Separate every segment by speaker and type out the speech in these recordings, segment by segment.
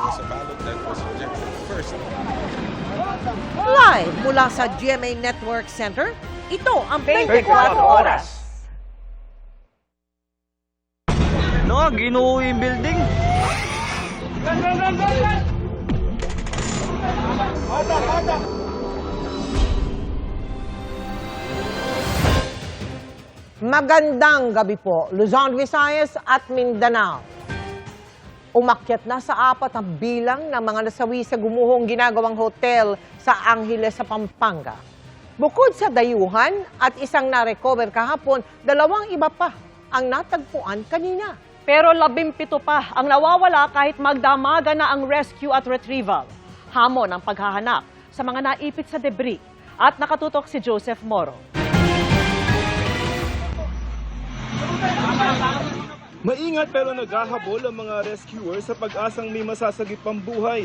Speaker 1: was a ballot that was rejected first.
Speaker 2: Live mula sa GMA Network Center, ito ang 24 oras.
Speaker 3: No, ginuho yung building.
Speaker 2: Magandang gabi po, Luzon, Visayas at Mindanao. Umakyat na sa 4 ang bilang ng mga nasawi sa gumuhong ginagawang hotel sa Angeles sa Pampanga. Bukod sa dayuhan at isang na-recover kahapon, 2 iba pa ang natagpuan kanina.
Speaker 4: Pero 17 pa ang nawawala kahit magdamaga na ang rescue at retrieval. Hamon ang paghahanap sa mga naipit sa debris. At nakatutok si Joseph Moro.
Speaker 5: Maingat pero naghahabol ang mga rescuer sa pag-asang may masasagip pang buhay.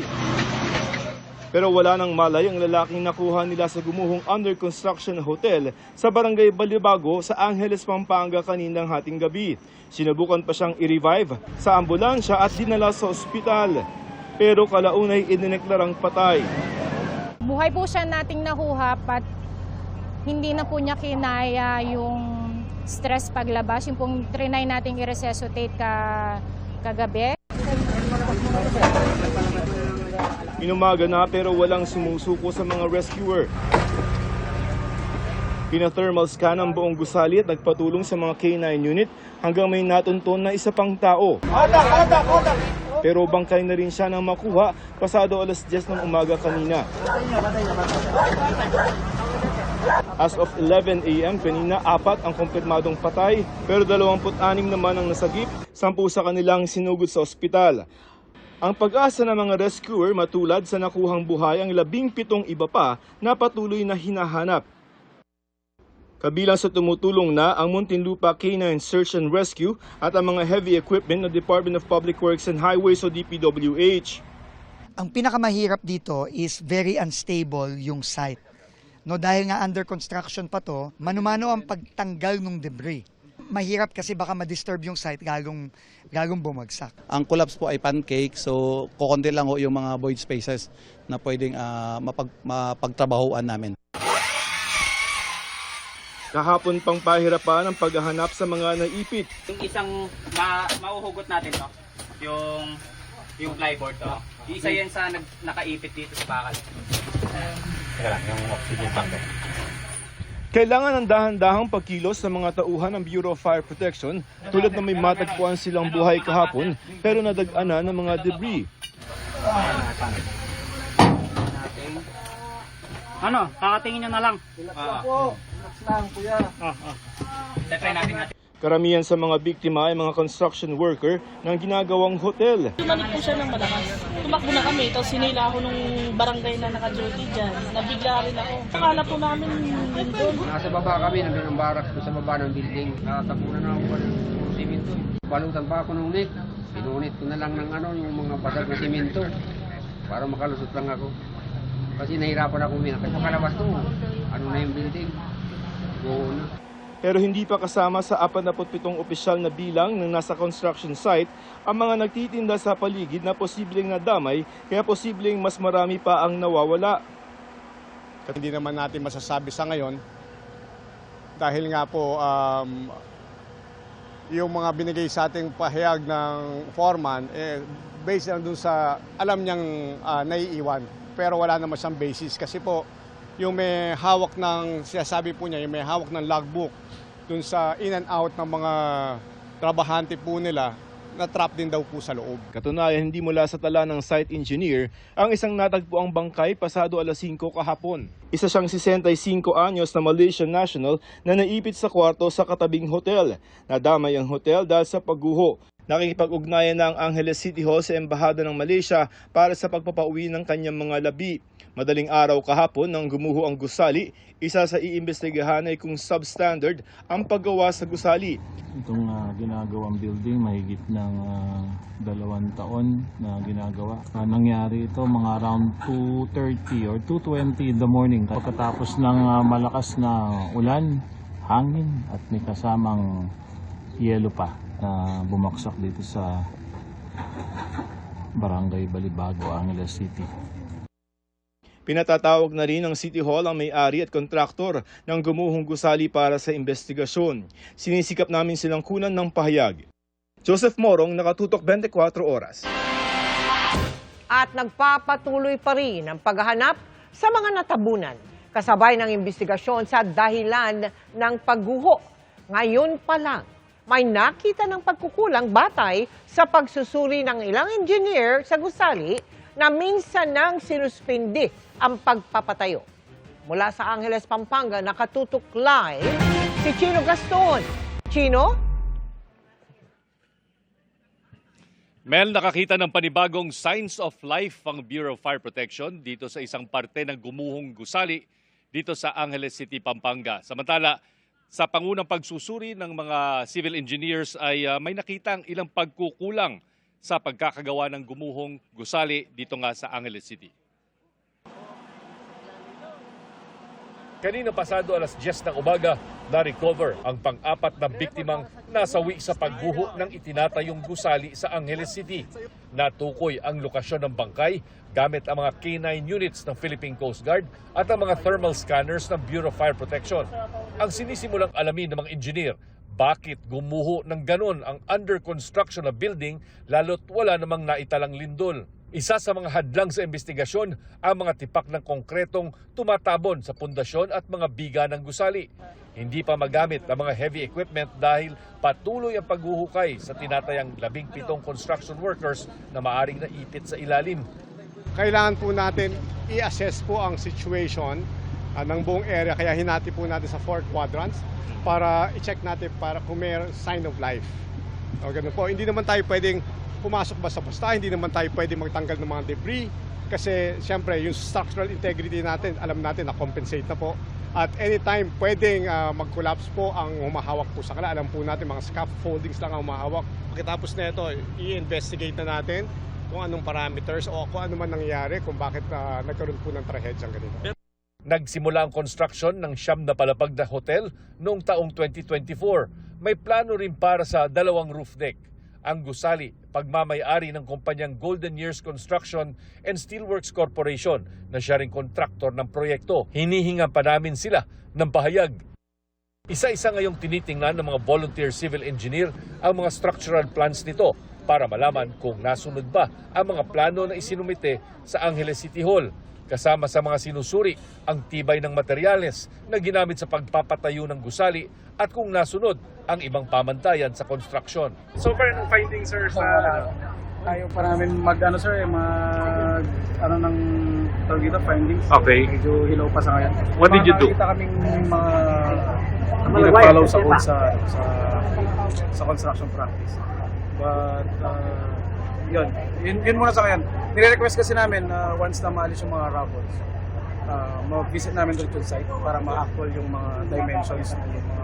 Speaker 5: Pero wala nang malay ang lalaking nakuha nila sa gumuhong under construction hotel sa barangay Balibago sa Angeles, Pampanga kaninang hating gabi. Sinubukan pa siyang i-revive sa ambulansya at dinala sa ospital. Pero kalaunay idineklarang patay.
Speaker 6: Buhay po siya nating nakuha at hindi na po niya kinaya yung stress paglabas, yung pong trinay nating i-resuscitate kagabi.
Speaker 5: Inumaga na pero walang sumusuko sa mga rescuer. Pina-thermal scan ang buong gusali at nagpatulong sa mga K9 unit hanggang may natunton na isa pang tao. Pero bangkay na rin siya nang makuha pasado alas 10 ng umaga kanina. As of 11 a.m. kanina, 4 ang kumpirmadong patay, pero 26 naman ang nasagip, 10 sa kanilang sinugod sa ospital. Ang pag-asa ng mga rescuer matulad sa nakuhang buhay ang 17 iba pa na patuloy na hinahanap. Kabilang sa tumutulong na ang Muntinlupa K9 Search and Rescue at ang mga heavy equipment ng Department of Public Works and Highways o DPWH.
Speaker 7: Ang pinakamahirap dito is very unstable yung site. No, dahil nga under construction pa to, mano-mano ang pagtanggal ng debris. Mahirap kasi baka ma-disturb yung site galong bumagsak.
Speaker 8: Ang collapse po ay pancake, so kukunti lang ho yung mga void spaces na pwedeng mapagtrabahoan namin.
Speaker 5: Kahapon pang pahirapan ang paghahanap sa mga naipit.
Speaker 9: Yung isang mauhugot natin to, yung flyboard to. Yung isa yan sa nakaipit dito sa bakal. Yung oxygen tank.
Speaker 5: Kailangan ng dahan-dahang pagkilos sa mga tauhan ng Bureau of Fire Protection tulad na may matagpuan silang buhay kahapon pero nadag-ana ng mga debris.
Speaker 9: Ano? Kakatingin nyo na lang. Try natin.
Speaker 5: Karamihan sa mga biktima ay mga construction worker ng ginagawang hotel.
Speaker 10: Tumanik po siya ng malakas. Tumakbo na kami, tapos sinila ako nung barangay na naka-duty dyan. Nabigla rin ako. Akala po namin yun doon.
Speaker 11: Nasa baba kami, nandun ang barracks doon sa baba ng building. Natapunan na ako ng simento. Balutan pa ako ng net. Pinunit ko na lang ng yung mga basag na simento para makalusot lang ako. Kasi nahirapan ako minakay. Pakalabas to, ano na yung building? Oo na.
Speaker 5: Pero hindi pa kasama sa 47 opisyal na bilang ng nasa construction site ang mga nagtitinda sa paligid na posibleng nadamay kaya posibleng mas marami pa ang nawawala.
Speaker 12: Hindi naman natin masasabi sa ngayon dahil nga po yung mga binigay sa ating pahayag ng foreman based lang dun sa alam niyang naiiwan pero wala naman siyang basis kasi po yung may hawak ng, sinasabi po niya, yung may hawak ng logbook dun sa in and out ng mga trabahante po nila, na-trap din daw po sa loob.
Speaker 5: Katunayan, hindi mula sa tala ng site engineer ang isang natagpuang bangkay pasado alas 5 kahapon. Isa siyang 65 anyos na Malaysian national na naipit sa kwarto sa katabing hotel. Nadamay ang hotel dahil sa pagguho. Nakikipag-ugnayan na ang Angeles City Hall sa Embahada ng Malaysia para sa pagpapauwi ng kanyang mga labi. Madaling araw kahapon nang gumuho ang gusali, isa sa iimbestigahan ay kung substandard ang paggawa sa gusali.
Speaker 13: Itong ginagawang building mahigit ng 2 taon na ginagawa. Nangyari ito mga around 2:30 or 2:20 in the morning. Pagkatapos ng malakas na ulan, hangin at may kasamang yelo pa na bumaksak dito sa Barangay Balibago, Angeles City.
Speaker 5: Pinatatawag na rin ng City Hall ang may-ari at kontraktor ng gumuhong gusali para sa investigasyon. Sinisikap namin silang kunan ng pahayag. Joseph Morong, nakatutok 24 oras.
Speaker 2: At nagpapatuloy pa rin ang paghahanap sa mga natabunan, kasabay ng investigasyon sa dahilan ng pagguho. Ngayon pa lang, may nakita ng pagkukulang batay sa pagsusuri ng ilang engineer sa gusali na minsan nang sinuspindi ang pagpapatayo. Mula sa Angeles, Pampanga, nakatutok live si Chino Gaston. Chino?
Speaker 14: Mel, nakakita ng panibagong signs of life ang Bureau of Fire Protection dito sa isang parte ng gumuhong gusali dito sa Angeles City, Pampanga. Samantala, sa pangunang pagsusuri ng mga civil engineers ay may nakitang ilang pagkukulang sa pagkakagawa ng gumuhong gusali dito nga sa Angeles City. Kanina pasado alas 10 ng umaga, na-recover ang pang-apat na biktimang nasawi sa pagguho ng itinatayong gusali sa Angeles City. Natukoy ang lokasyon ng bangkay gamit ang mga K9 units ng Philippine Coast Guard at ang mga thermal scanners ng Bureau of Fire Protection. Ang sinisimulang alamin ng mga engineer, bakit gumuho ng ganon ang under construction na building lalo't wala namang naitalang lindol. Isa sa mga hadlang sa investigasyon ang mga tipak ng konkretong tumatabon sa pundasyon at mga biga ng gusali. Hindi pa magamit ang mga heavy equipment dahil patuloy ang paghuhukay sa tinatayang 17 construction workers na maaring naipit sa ilalim.
Speaker 12: Kailangan po natin i-assess po ang situation ng buong area, kaya hinati po natin sa 4 quadrants para i-check natin para kung may sign of life. O ganun po, hindi naman tayo pwedeng pumasok basta-basta, hindi naman tayo pwedeng magtanggal ng mga debris kasi siyempre yung structural integrity natin, alam natin na compensate na po. At anytime pwedeng mag-collapse po ang humahawak po sa kanila. Alam po natin mga scaffoldings lang ang humahawak. Pagkatapos na ito, i-investigate na natin kung anong parameters o kung ano man nangyari kung bakit nagkaroon po ng trahedyang ganito.
Speaker 14: Nagsimula ang construction ng 9 na palapag na hotel noong taong 2024. May plano rin para sa 2 roof deck. Ang gusali, pagmamay-ari ng kumpanyang Golden Years Construction and Steelworks Corporation na siya ring kontraktor ng proyekto. Hinihingan pa namin sila ng pahayag. Isa-isa ngayong tinitingnan ng mga volunteer civil engineer ang mga structural plans nito para malaman kung nasunod ba ang mga plano na isinumite sa Angeles City Hall. Kasama sa mga sinusuri ang tibay ng materyales na ginamit sa pagpapatayo ng gusali at kung nasunod ang ibang pamantayan sa construction.
Speaker 15: So far, anong findings, sir, sa ayaw pa namin ng tawag dito, findings.
Speaker 14: Okay.
Speaker 15: Medyo hilaw pa sa ngayon.
Speaker 14: What did you do?
Speaker 15: Nakita kaming mga pinag-follow sa code sa construction practice. But, yun muna sa ngayon. Nire-request kasi namin na once na maalis yung mga rubbles, mag-visit namin doon yung site para ma-actual yung mga dimensions ng mga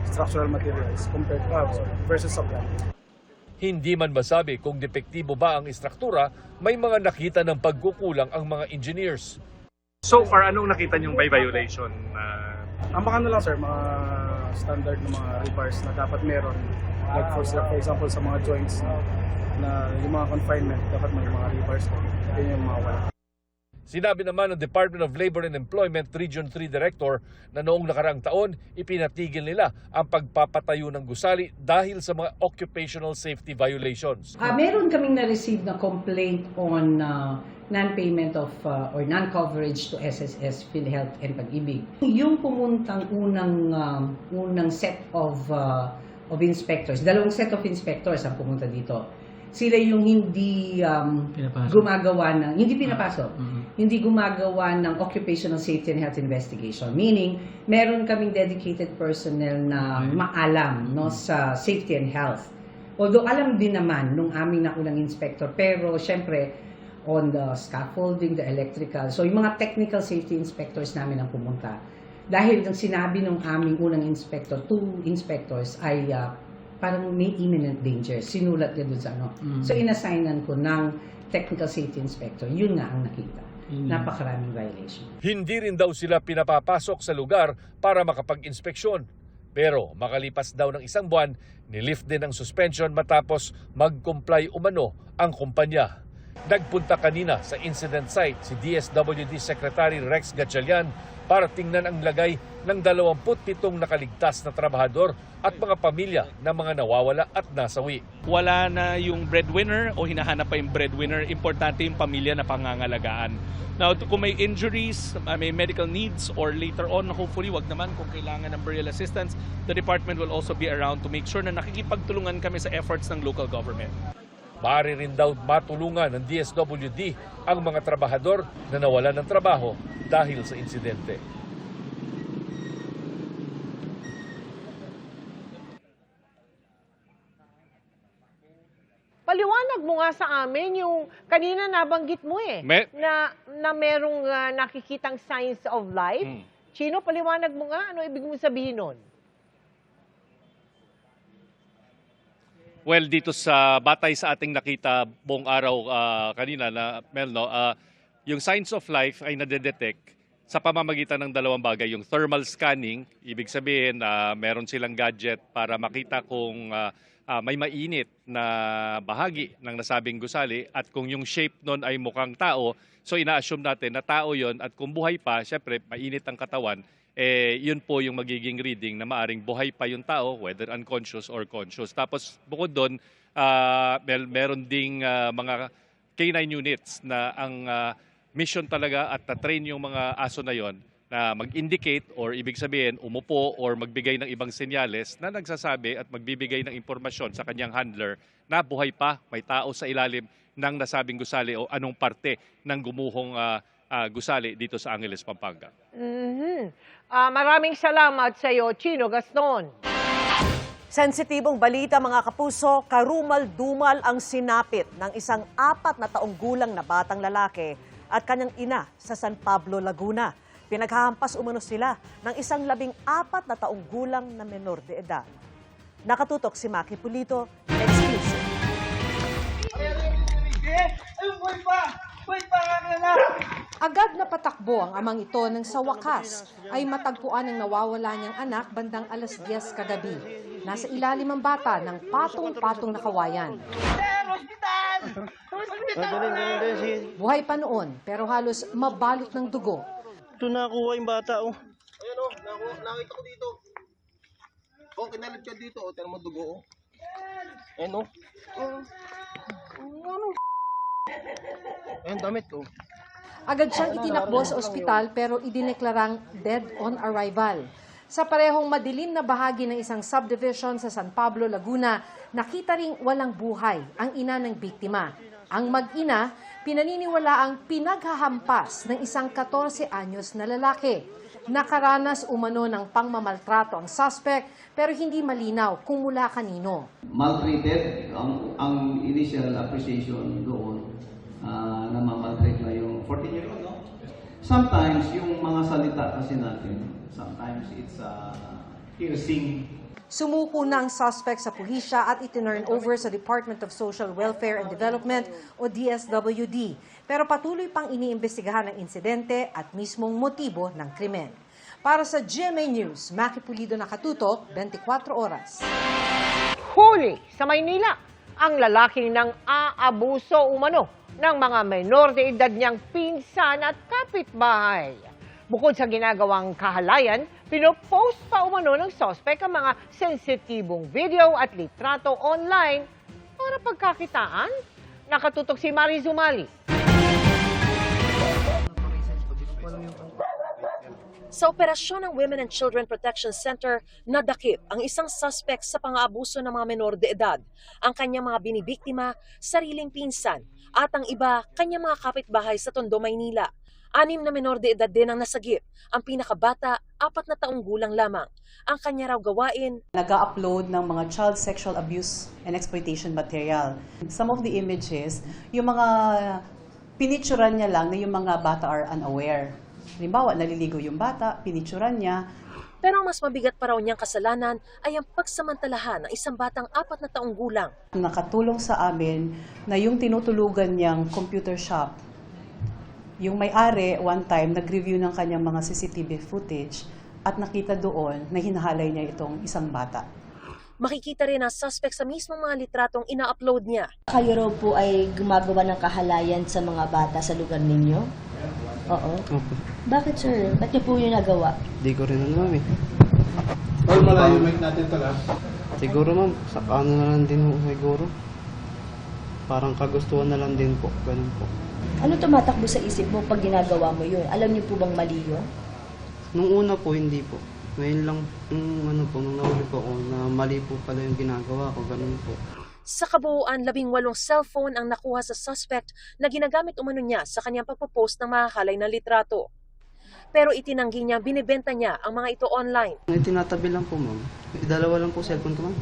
Speaker 15: structural materials compared versus supply.
Speaker 14: Hindi man masabi kung depektibo ba ang istruktura, may mga nakita ng pagkukulang ang mga engineers.
Speaker 15: So far, anong nakita niyong by violation? Ang baka lang sir, mga standard na mga rebars na dapat meron. Like for example sa mga joints na yung mga confinement, dapat may mga rebars na. Yun yung mga wala.
Speaker 14: Sinabi naman ng Department of Labor and Employment Region 3 Director na noong nakaraang taon, ipinatigil nila ang pagpapatayo ng gusali dahil sa mga occupational safety violations.
Speaker 16: Meron kaming na-receive na complaint on non-payment of or non-coverage to SSS, PhilHealth and Pag-ibig. Yung pumuntang unang set of inspectors, 2 set of inspectors ang pumunta dito. Sila yung hindi gumagawa ng, hindi pinapasok, hindi gumagawa ng occupational safety and health investigation. Meaning, meron kaming dedicated personnel na maalam sa safety and health. Although alam din naman nung aming naunang inspector, pero syempre, on the scaffolding, the electrical, so yung mga technical safety inspectors namin ang pumunta. Dahil ang sinabi nung aming unang inspector, 2 inspectors ay parang may imminent danger. Sinulat niya doon sa ano. So, inassignan ko ng technical safety inspector. Yun nga ang nakita. Napakaraming violation.
Speaker 14: Hindi rin daw sila pinapapasok sa lugar para makapag-inspeksyon. Pero makalipas daw ng 1 buwan, nilift din ang suspension matapos mag-comply umano ang kumpanya. Nagpunta kanina sa incident site si DSWD Secretary Rex Gatchalian para tingnan ang lagay ng 27 nakaligtas na trabahador at mga pamilya ng mga nawawala at nasawi.
Speaker 17: Wala na yung breadwinner o hinahanap pa yung breadwinner, importante yung pamilya na pangangalagaan. Now, kung may injuries, may medical needs, or later on, hopefully, wag naman kung kailangan ng burial assistance, the department will also be around to make sure na nakikipagtulungan kami sa efforts ng local government.
Speaker 14: Maaari rin daw matulungan ng DSWD ang mga trabahador na nawalan ng trabaho dahil sa insidente.
Speaker 2: Paliwanag mo nga sa amin yung kanina nabanggit mo na merong nakikitang signs of life. Chino, paliwanag mo nga, ano ibig mong sabihin nun?
Speaker 14: Well, dito sa batay sa ating nakita buong araw kanina na Mel, no, yung signs of life ay nadedetect sa pamamagitan ng 2 bagay. Yung thermal scanning, ibig sabihin meron silang gadget para makita kung may mainit na bahagi ng nasabing gusali at kung yung shape nun ay mukhang tao, so ina-assume natin na tao yon at kung buhay pa, syempre mainit ang katawan, yun po yung magiging reading na maaring buhay pa yung tao, whether unconscious or conscious. Tapos bukod doon, meron ding mga K9 units na ang mission talaga at na-train yung mga aso na yon na mag-indicate or ibig sabihin umupo or magbigay ng ibang senyales na nagsasabi at magbibigay ng impormasyon sa kanyang handler na buhay pa, may tao sa ilalim ng nasabing gusali o anong parte ng gumuhong gusali dito sa Angeles, Pampanga.
Speaker 2: Maraming salamat sa iyo, Chino Gaston.
Speaker 4: Sensitibong balita mga kapuso, karumal-dumal ang sinapit ng isang 4 na taong gulang na batang lalaki at kanyang ina sa San Pablo, Laguna. Pinaghahampas umano sila ng isang 14 na taong gulang na menor de edad. Nakatutok si Maki Pulito, exclusive.
Speaker 18: Agad na patakbo ang amang ito nang sa wakas ay matagpuan ang nawawala niyang anak bandang 10:00 kagabi. Nasa ilalim ang bata ng patong-patong na kawayan. Buhay pa noon pero halos mabalot ng dugo.
Speaker 3: Ito nakuha yung bata, oh.
Speaker 19: Ayan, oh. Nakita ko dito. Oh, kinalit ka dito. Oh, tignan mo dugo, oh. Ayan, oh. Ayan, damit, oh.
Speaker 18: Agad siyang itinakbo sa ospital pero idineklarang dead on arrival. Sa parehong madilim na bahagi ng isang subdivision sa San Pablo, Laguna, nakita ring walang buhay ang ina ng biktima. Ang mag-ina, pinaniniwalaang pinaghahampas ng isang 14 anyos na lalaki. Nakaranas umano ng pangmamaltrato ang suspect pero hindi malinaw kung mula kanino.
Speaker 20: Maltreated, ang initial appreciation doon na mamaltreat na yung 14-year-old, no? Sometimes yung mga salita kasi natin, sometimes it's piercing.
Speaker 18: Sumuko na ang suspect sa pulisya at itinurn over sa Department of Social Welfare and Development o DSWD. Pero patuloy pang iniimbestigahan ang insidente at mismong motibo ng krimen. Para sa GMA News, Maki Pulido, nakatutok, 24 oras.
Speaker 2: Huli sa Maynila ang lalaking nang aabuso umano ng mga menor de edad niyang pinsan at kapitbahay. Bukod sa ginagawang kahalayan, pinopost pa umano ng suspect ang mga sensitibong video at litrato online para pagkakitaan. Nakatutok si Mari Zumali.
Speaker 21: Sa operasyon ng Women and Children Protection Center, nadakip ang isang suspect sa pang-aabuso ng mga menor de edad. Ang kanyang mga binibiktima, sariling pinsan, at ang iba, kanyang mga kapitbahay sa Tondo, Maynila. 6 na menor de edad din ang nasagip. Ang pinakabata, 4 na taong gulang lamang. Ang kanya raw gawain,
Speaker 22: nag-upload ng mga child sexual abuse and exploitation material. Some of the images, yung mga pinicturan niya lang na yung mga bata are unaware. Halimbawa, naliligo yung bata, pinicturan niya.
Speaker 21: Pero ang mas mabigat pa raw niyang kasalanan ay ang pagsamantalahan ng isang batang 4 na taong gulang.
Speaker 22: Nakatulong sa amin na yung tinutulugan niyang computer shop, yung may-ari, one time, nag-review ng kanyang mga CCTV footage at nakita doon na hinahalay niya itong isang bata.
Speaker 21: Makikita rin ang suspect sa mismong mga litratong ina-upload niya.
Speaker 1: Kayo raw po ay gumagawa ng kahalayan sa mga bata sa lugar ninyo? Oo.
Speaker 3: Opo.
Speaker 1: Bakit sir? Ba't niyo po yung nagawa?
Speaker 3: Di ko rin alam eh.
Speaker 12: All malayo mic natin pala.
Speaker 3: Siguro ma'am, sa ano na lang din po siguro. Parang kagustuhan na lang din po. Ganun po.
Speaker 1: Ano tumatakbo sa isip mo pag ginagawa mo yun? Alam niyo po bang mali yun?
Speaker 3: Nung una po, hindi po. Ngayon lang, nung nahuli po ako na mali po pala yung ginagawa ko. Ganun po.
Speaker 21: Sa kabuuan, 18 cellphone ang nakuha sa suspect na ginagamit umano niya sa kanyang pagpopost ng mahahalay na litrato. Pero itinanggi niya, binibenta niya ang mga ito online.
Speaker 3: Tinatabi lang po ma'am. Dalawa lang po cellphone ko ma'am.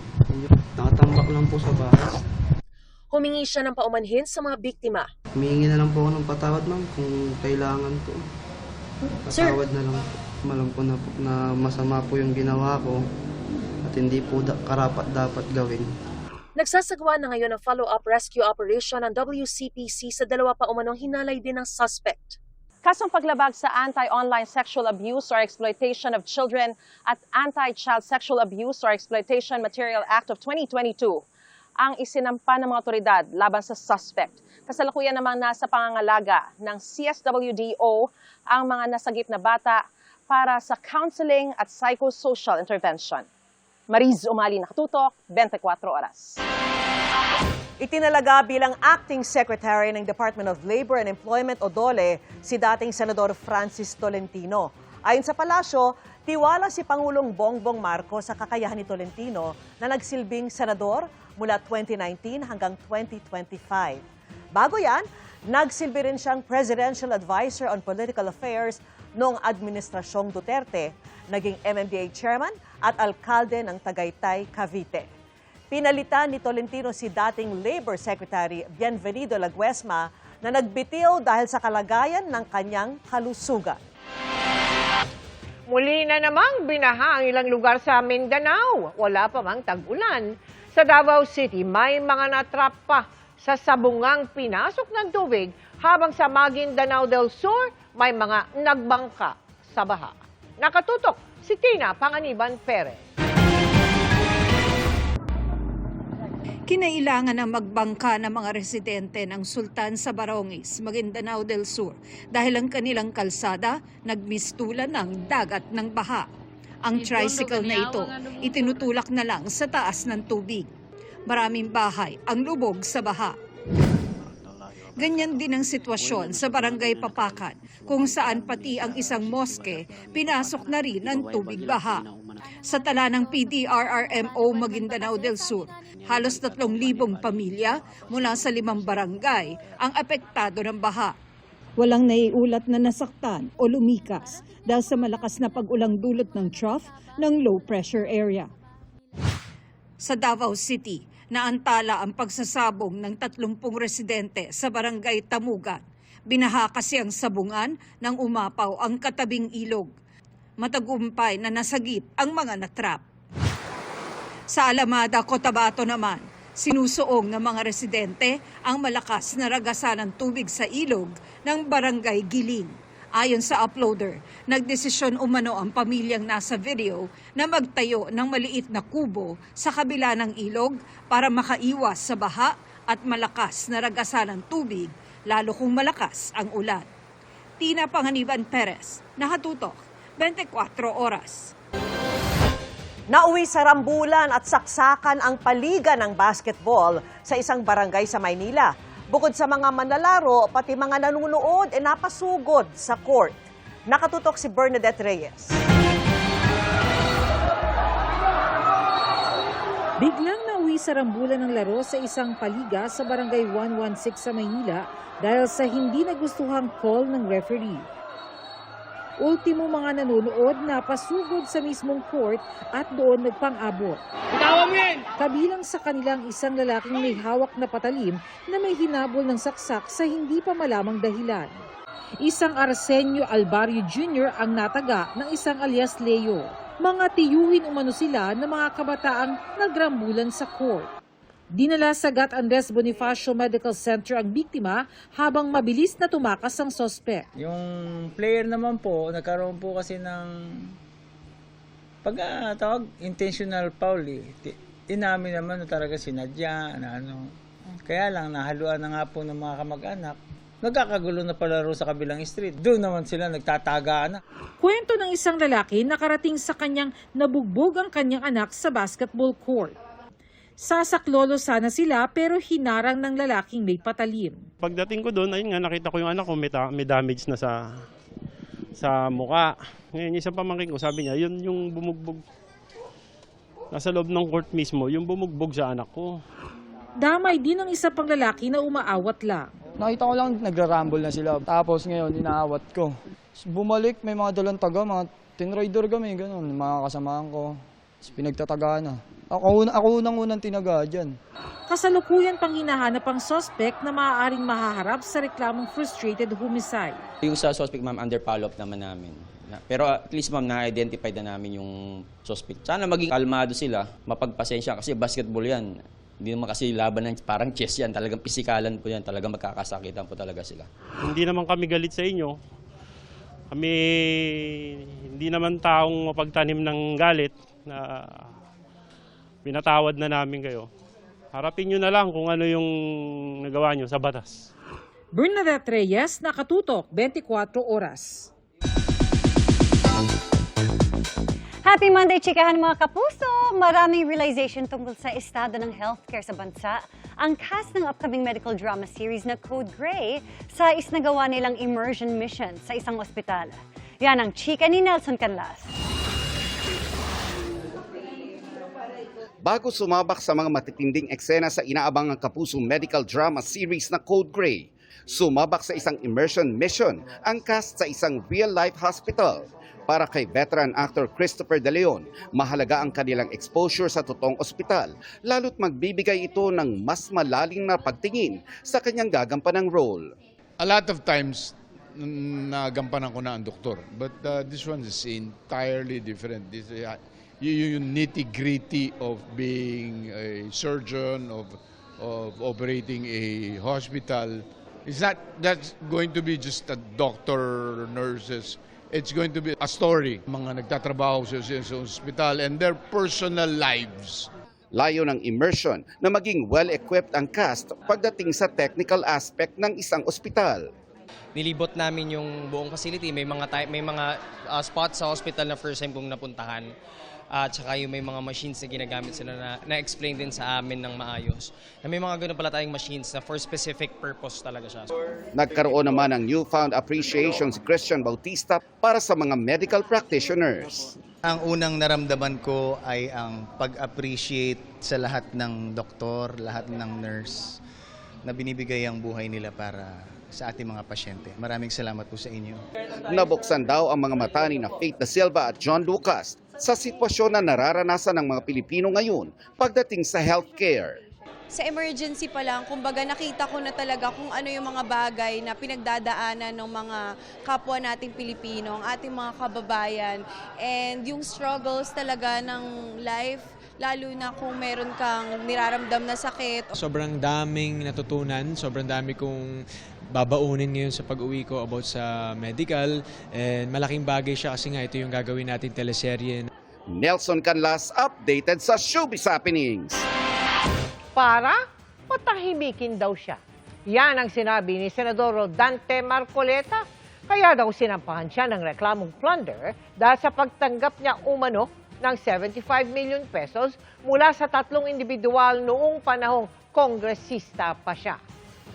Speaker 3: Nakatambak lang po sa bahay.
Speaker 21: Humingi siya ng paumanhin sa mga biktima.
Speaker 3: Humingi na lang po ako ng patawad ma'am kung kailangan po. Patawad na lang po. Malam ko na masama po yung ginawa ko at hindi po karapat dapat gawin.
Speaker 21: Nagsasagawa na ngayon ang follow-up rescue operation ng WCPC sa dalawa pa umanong hinalay din ng suspect.
Speaker 6: Kasong paglabag sa Anti-Online Sexual Abuse or Exploitation of Children at Anti-Child Sexual Abuse or Exploitation Material Act of 2022 ang isinampa ng mga otoridad laban sa suspect. Kasalukuyan namang nasa pangangalaga ng CSWDO ang mga nasagip na bata para sa counseling at psychosocial intervention. Mariz Umali, nakatutok, 24 oras.
Speaker 4: Itinalaga bilang Acting Secretary ng Department of Labor and Employment o DOLE si dating Senador Francis Tolentino. Ayon sa palasyo, tiwala si Pangulong Bongbong Marcos sa kakayahan ni Tolentino na nagsilbing senador mula 2019 hanggang 2025. Bago yan, nagsilbi rin siyang Presidential Advisor on Political Affairs noong Administrasyong Duterte, naging MMDA Chairman at alkalde ng Tagaytay, Cavite. Pinalitan ni Tolentino si dating Labor Secretary Bienvenido Laguesma na nagbitiw dahil sa kalagayan ng kanyang kalusugan.
Speaker 2: Muli na namang binaha ang ilang lugar sa Mindanao. Wala pa mang tag-ulan. Sa Davao City, may mga natrap pa sa sabungang pinasok ng tubig, habang sa Maguindanao del Sur, may mga nagbangka sa baha. Nakatutok si Tina Panganiban Perez.
Speaker 23: Kinailangan na magbangka ng mga residente ng Sultan sa Barongis, Maguindanao del Sur dahil ang kanilang kalsada nagmistulan ng dagat ng baha. Ang tricycle na ito itinutulak na lang sa taas ng tubig. Maraming bahay ang lubog sa baha. Ganyan din ang sitwasyon sa Barangay Papakan, kung saan pati ang isang moske pinasok na rin ng tubig baha. Sa tala ng PDRRMO Maguindanao del Sur, halos 3,000 pamilya mula sa 5 barangay ang apektado ng baha. Walang naiulat na nasaktan o lumikas dahil sa malakas na pag-ulang dulot ng trough ng low pressure area. Sa Davao City, naantala ang pagsasabong ng 30 residente sa barangay Tamugan. Binaha kasi ang sabungan nang umapaw ang katabing ilog. Matagumpay na nasagip ang mga natrap. Sa Alamada, Cotabato naman, sinusuong ng mga residente ang malakas na ragasan ng tubig sa ilog ng barangay Giling. Ayon sa uploader, nagdesisyon umano ang pamilyang nasa video na magtayo ng maliit na kubo sa kabila ng ilog para makaiwas sa baha at malakas na ragasan ng tubig, lalo kung malakas ang ulan. Tina Panganiban Perez, nakatutok, 24 oras.
Speaker 4: Nauwi sa rambulan at saksakan ang paligan ng basketball sa isang barangay sa Maynila. Bukod sa mga manlalaro, pati mga nanunood napasugod sa court. Nakatutok si Bernadette Reyes.
Speaker 24: Biglang nauwi sa rambulan ng laro sa isang paliga sa barangay 116 sa Maynila dahil sa hindi nagustuhang call ng referee. Ultimo mga nanonood na pasugod sa mismong court at doon nagpang-abot. Kabilang sa kanilang isang lalaking may hawak na patalim na may hinabol ng saksak sa hindi pa malamang dahilan. Isang Arsenio Albario Jr. ang nataga ng isang alias Leo. Mga tiyuhin umano sila ng mga kabataang nagrambulan sa court. Dinala sa Gat Andres Bonifacio Medical Center ang biktima habang mabilis na tumakas ang sospek.
Speaker 25: Yung player naman po, nagkaroon po kasi ng
Speaker 7: Pag tawag, intentional foul, inamin naman na talaga sinadya, na ano. Kaya lang, nahaluan na nga po ng mga kamag-anak. Nagkakagulo na palaro sa kabilang street. Doon naman sila nagtatagaan na.
Speaker 24: Kwento ng isang lalaki nakarating sa kanyang nabugbog ang kanyang anak sa basketball court. Sasaklolo sana sila pero hinarang ng lalaking may patalim.
Speaker 8: Pagdating ko doon, ayun nga, nakita ko yung anak ko may damage na sa muka. Ngayon, isang pamangkin ko, sabi niya, yun yung bumugbog. Nasa loob ng court mismo, yung bumugbog sa anak ko.
Speaker 24: Damay din ng isa pang lalaki na umaawat lang.
Speaker 9: Nakita ko lang nagra-rumble na sila. Tapos ngayon, inaawat ko. Bumalik, may mga dalang taga, mga tinrider kami, gano'n, mga kasamahan ko. Pinagtatagaan na. Ako unang tinaga dyan.
Speaker 24: Kasalukuyan pang hinahanap ang suspect na maaaring mahaharap sa reklamong frustrated homicide.
Speaker 10: Yung sa suspect, ma'am, under follow-up naman namin. Pero at least, ma'am, na-identify na namin yung suspect. Sana maging kalmado sila, mapagpasensya kasi basketball yan. Hindi naman kasi laban ng parang chess yan, talagang pisikalan po yan, talagang magkakasakitan po talaga sila.
Speaker 8: Hindi naman kami galit sa inyo. Kami hindi naman taong mapagtanim ng galit na pinatawad na namin kayo. Harapin nyo na lang kung ano yung nagawa nyo sa batas.
Speaker 24: Bernadette Reyes, Nakatutok, 24 Oras.
Speaker 25: Happy Monday, chikahan mga kapuso! Maraming realization tungkol sa estado ng healthcare sa bansa ang cast ng upcoming medical drama series na Code Gray sa isnagawa nilang immersion mission sa isang ospital. Yan ang chika ni Nelson Canlas.
Speaker 26: Bago sumabak sa mga matitinding eksena sa inaabangang kapusong medical drama series na Code Gray, sumabak sa isang immersion mission ang cast sa isang real-life hospital. Para kay veteran actor Christopher De Leon, mahalaga ang kanilang exposure sa totoong ospital, lalo't magbibigay ito ng mas malalim na pagtingin sa kanyang gagampanang role.
Speaker 27: A lot of times, nagampanan ko na ang doktor. But this one is entirely different. This yung nitty-gritty of being a surgeon, of operating a hospital. It's not that's going to be just a doctor, nurses. It's going to be a story. Mga nagtatrabaho sa hospital and their personal lives.
Speaker 26: Layo ng immersion na maging well-equipped ang cast pagdating sa technical aspect ng isang ospital.
Speaker 28: Nilibot namin yung buong facility. May mga spots sa hospital na first time kong napuntahan. At saka yung may mga machines na ginagamit sila na-explain din sa amin ng maayos. Na may mga ganoon pala tayong machines na for specific purpose talaga siya.
Speaker 26: Nagkaroon naman ng newfound appreciation si Christian Bautista para sa mga medical practitioners.
Speaker 29: Ang unang naramdaman ko ay ang pag-appreciate sa lahat ng doktor, lahat ng nurse na binibigay ang buhay nila para sa ating mga pasyente. Maraming salamat po sa inyo.
Speaker 26: Nabuksan daw ang mga mata ni na Faith Da Silva at John Lucas sa sitwasyon na nararanasan ng mga Pilipino ngayon pagdating sa healthcare.
Speaker 30: Sa emergency pa lang, kumbaga nakita ko na talaga kung ano yung mga bagay na pinagdadaanan ng mga kapwa nating Pilipino, ang ating mga kababayan, and yung struggles talaga ng life, lalo na kung meron kang niraramdam na sakit.
Speaker 31: Sobrang daming natutunan, sobrang dami kong babaunin ngayon sa pag-uwi ko about sa medical, and malaking bagay siya kasi nga ito yung gagawin natin teleserye.
Speaker 26: Nelson Canlas, updated sa Showbiz Happenings.
Speaker 2: Para patahimikin daw siya. Yan ang sinabi ni Senador Dante Marcoleta. Kaya daw sinampahan siya ng reklamong plunder dahil sa pagtanggap niya umano ng 75 million pesos mula sa 3 individual noong panahong kongresista pa siya.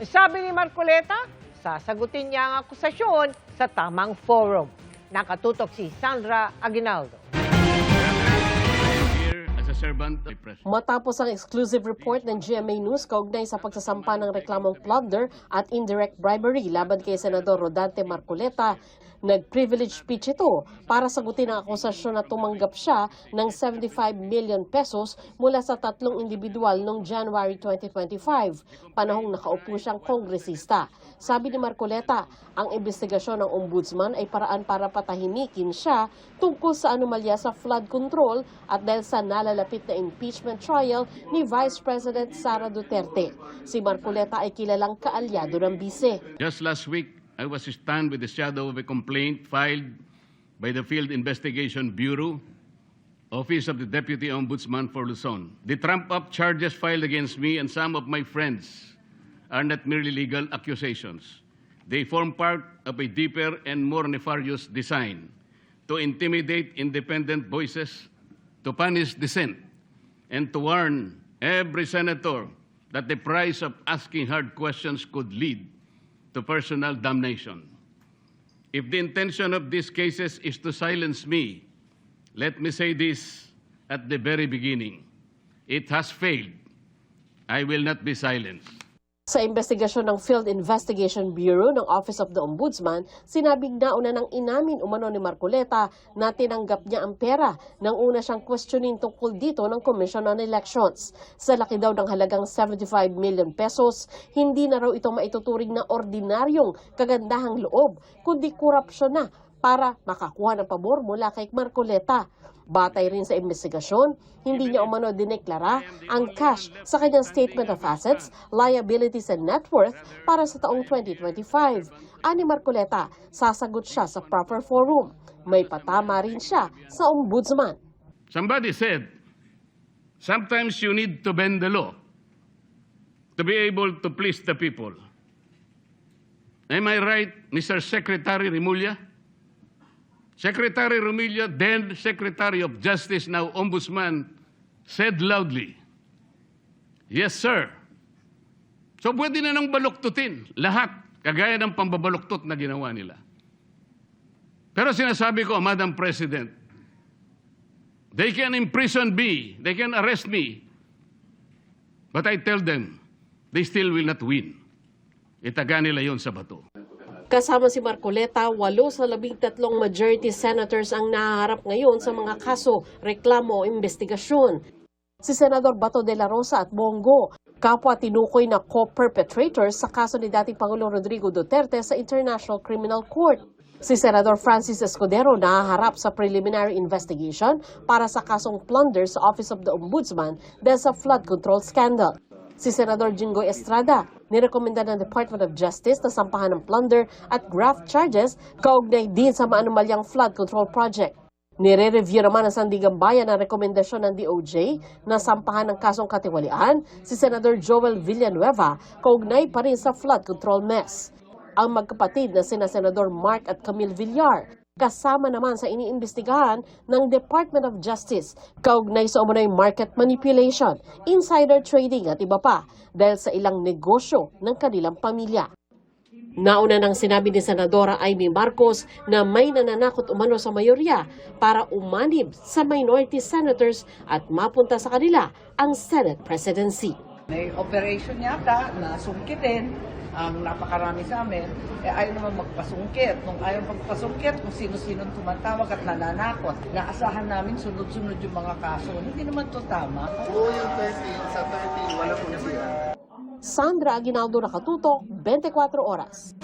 Speaker 2: Sabi ni Marcoleta, sasagutin niya ang akusasyon sa tamang forum. Nakatutok si Sandra Aguinaldo.
Speaker 32: Matapos ang exclusive report ng GMA News kaugnay sa pagsasampa ng reklamong plunder at indirect bribery laban kay Senador Rodante Marcoleta, nag-privilege speech ito para sagutin ang akusasyon na tumanggap siya ng 75 million pesos mula sa 3 individual noong January 2025, panahong nakaupo siyang kongresista. Sabi ni Marcoleta, ang investigasyon ng ombudsman ay paraan para patahimikin siya tungkol sa anomalya sa flood control at dahil sa nalalapit na impeachment trial ni Vice President Sara Duterte. Si Marcoleta ay kilalang kaalyado ng bise.
Speaker 33: Just last week, I was stunned with the shadow of a complaint filed by the Field Investigation Bureau Office of the Deputy Ombudsman for Luzon. The trump-up charges filed against me and some of my friends are not merely legal accusations. They form part of a deeper and more nefarious design to intimidate independent voices, to punish dissent, and to warn every senator that the price of asking hard questions could lead to personal damnation. If the intention of these cases is to silence me, let me say this at the very beginning. It has failed. I will not be silenced.
Speaker 32: Sa investigasyon ng Field Investigation Bureau ng Office of the Ombudsman, sinabing nauna nang inamin umano ni Marcoleta na tinanggap niya ang pera nang una siyang questioning tungkol dito ng Commission on Elections. Sa laki daw ng halagang 75 million pesos, hindi na raw ito maituturing na ordinaryong kagandahang loob, kundi korupsyon na para makakuha ng pabor mula kay Marcoleta. Batay rin sa investigasyon, hindi niya umano dineklara ang cash sa kanyang Statement of Assets, Liabilities and Net Worth para sa taong 2025. Ani Marcoleta, sasagot siya sa proper forum. May patama rin siya sa ombudsman.
Speaker 33: Somebody said, sometimes you need to bend the law to be able to please the people. Am I right, Mr. Secretary Remulla? Secretary Remulla, then Secretary of Justice, now Ombudsman, said loudly, yes, sir. So pwede na nang baluktutin lahat, kagaya ng pambabaluktot na ginawa nila. Pero sinasabi ko, Madam President, they can imprison me, they can arrest me, but I tell them, they still will not win. Itaga nila yon sa bato.
Speaker 32: Kasama si Marcoleta, 8 sa 13 majority senators ang nahaharap ngayon sa mga kaso, reklamo o investigasyon. Si Senador Bato de la Rosa at Bongo, kapwa tinukoy na co-perpetrators sa kaso ni dating Pangulong Rodrigo Duterte sa International Criminal Court. Si Senador Francis Escudero nahaharap sa preliminary investigation para sa kasong plunder sa Office of the Ombudsman dahil sa flood control scandal. Si Senador Jinggoy Estrada, nirekomenda ng Department of Justice na sampahan ng plunder at graft charges kaugnay din sa maanumalyang flood control project. Nire-review naman ng Sandigan Bayan ang rekomendasyon ng DOJ na sampahan ng kasong katiwalian si Senador Joel Villanueva kaugnay pa rin sa flood control mess. Ang magkapatid na sina Senador Mark at Camille Villar, kasama naman sa iniimbestigahan ng Department of Justice kaugnay sa umunoy market manipulation, insider trading at iba pa dahil sa ilang negosyo ng kanilang pamilya. Nauna nang sinabi ni Senadora Amy Marcos na may nananakot umano sa mayorya para umanib sa minority senators at mapunta sa kanila ang Senate presidency.
Speaker 1: May operation yata na sungkitin ang napakarami sa amin, ayaw naman magpasungkit. Nung ayaw magpasungkit, kung sino-sino tumatawag at nananakot, naasahan namin sunod-sunod yung mga kaso. Hindi naman to tama.
Speaker 3: Oo, yung 30, sa 30, wala po siya.
Speaker 32: Sandra Aguinaldo, Nakatutok, 24 Oras.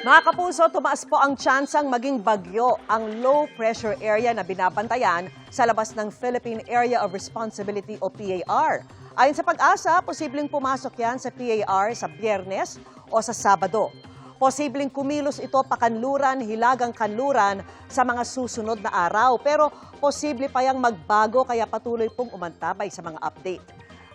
Speaker 4: Mga kapuso, tumaas po ang tsansang maging bagyo ang low pressure area na binabantayan sa labas ng Philippine Area of Responsibility o PAR. Ayon sa Pag-asa, posibleng pumasok yan sa PAR sa Biyernes o sa Sabado. Posibleng kumilos ito pakanluran, hilagang kanluran sa mga susunod na araw. Pero posible pa yang magbago kaya patuloy pong umantabay sa mga update.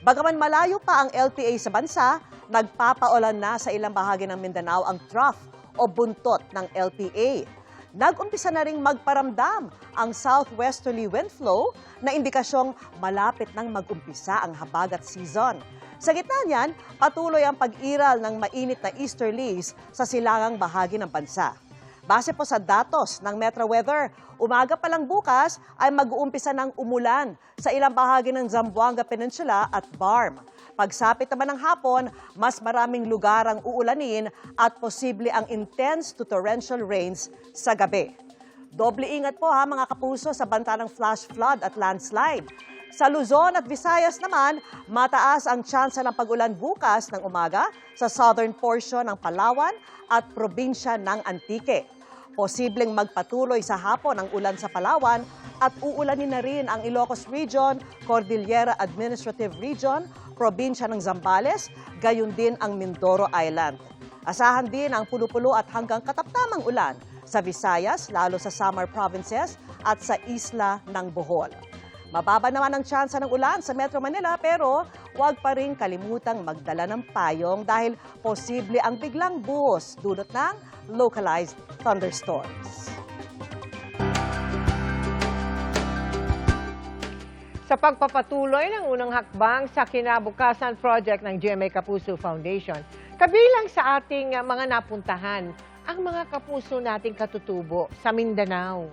Speaker 4: Bagaman malayo pa ang LPA sa bansa, nagpapaulan na sa ilang bahagi ng Mindanao ang trough o buntot ng LPA. Nag-umpisa na ring magparamdam ang southwesterly wind flow na indikasyong malapit nang mag-umpisa ang habagat season. Sa gitna niyan, patuloy ang pag-iral ng mainit na easterlies sa silangang bahagi ng bansa. Base po sa datos ng Metro Weather, umaga pa lang bukas ay mag-uumpisa ng umulan sa ilang bahagi ng Zamboanga Peninsula at Barm. Pagsapit naman ng hapon, mas maraming lugar ang uulanin at posible ang intense to torrential rains sa gabi. Doble ingat po ha mga kapuso sa banta ng flash flood at landslide. Sa Luzon at Visayas naman, mataas ang tsansa ng pag-ulan bukas ng umaga sa southern portion ng Palawan at probinsya ng Antique. Posibleng magpatuloy sa hapon ang ulan sa Palawan at uulanin na rin ang Ilocos Region, Cordillera Administrative Region, probinsya ng Zambales, gayon din ang Mindoro Island. Asahan din ang pulo-pulo at hanggang kataptamang ulan sa Visayas, lalo sa Samar Provinces at sa isla ng Bohol. Mababa naman ang tsansa ng ulan sa Metro Manila pero huwag pa rin kalimutang magdala ng payong dahil posible ang biglang buhos dulot ng localized thunderstorms.
Speaker 2: Sa pagpapatuloy ng unang hakbang sa kinabukasan project ng GMA Kapuso Foundation, kabilang sa ating mga napuntahan ang mga kapuso nating katutubo sa Mindanao.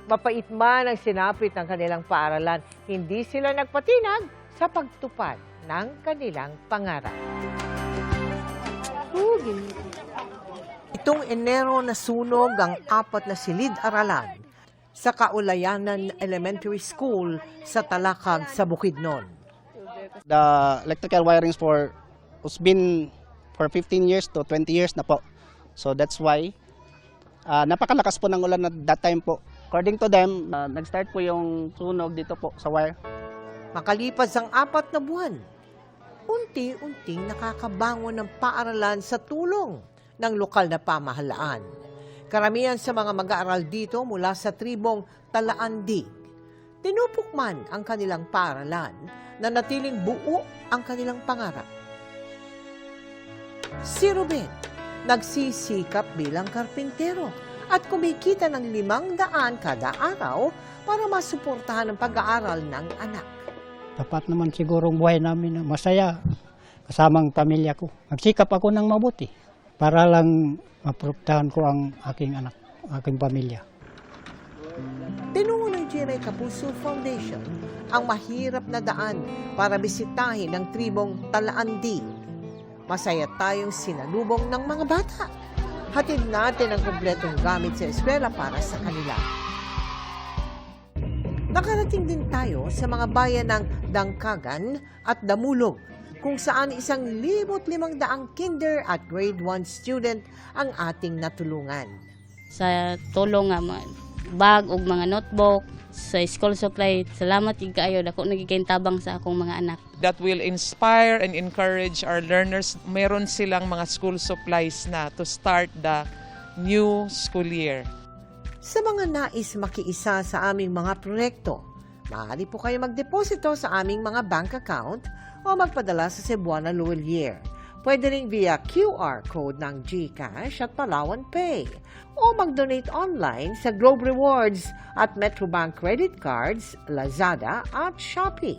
Speaker 2: Mapait man ang sinapit ng kanilang paaralan, hindi sila nagpatinag sa pagtupad ng kanilang pangarap. Itong Enero nasunog ang 4 na silid-aralan sa Kaulayanan Elementary School sa Talakag sa Bukidnon.
Speaker 5: The electrical wirings has been for 15 years to 20 years na po. So that's why napakalakas po ng ulan at that time po. According to them, nag-start po yung sunog dito po sa wire.
Speaker 2: Makalipas ang 4 na buwan, unti-unting nakakabangon ng paaralan sa tulong ng lokal na pamahalaan. Karamihan sa mga mag-aaral dito mula sa tribong Talaandig. Tinupok man ang kanilang paaralan na natiling buo ang kanilang pangarap. Si Ruben, nagsisikap bilang karpintero at kumikita ng 500 kada araw para masuportahan ang pag-aaral ng anak.
Speaker 11: Dapat naman siguro ang buhay namin na masaya kasamang pamilya ko. Magsikap ako ng mabuti para lang maprotektahan ko ang aking anak, aking pamilya.
Speaker 2: Tinungo ng GMA Kapuso Foundation ang mahirap na daan para bisitahin ang tribong Talaandig. Masaya tayong sinalubong ng mga bata. Hatid natin ang kompletong gamit sa eskwela para sa kanila. Nakarating din tayo sa mga bayan ng Dangkagan at Damulog, kung saan 1,500 kinder at grade 1 student ang ating natulungan.
Speaker 12: Sa tulong nga mga bag o mga notebook, sa school supply, salamat kaayo dako nagiging tabang sa akong mga anak.
Speaker 13: That will inspire and encourage our learners. Meron silang mga school supplies na to start the new school year.
Speaker 2: Sa mga nais makiisa sa aming mga proyekto, maaari po kayo magdeposito sa aming mga bank account o magpadala sa Cebuana Luwalier. Pwede rin via QR code ng GCash at Palawan Pay o mag-donate online sa Globe Rewards at Metrobank Credit Cards, Lazada at Shopee.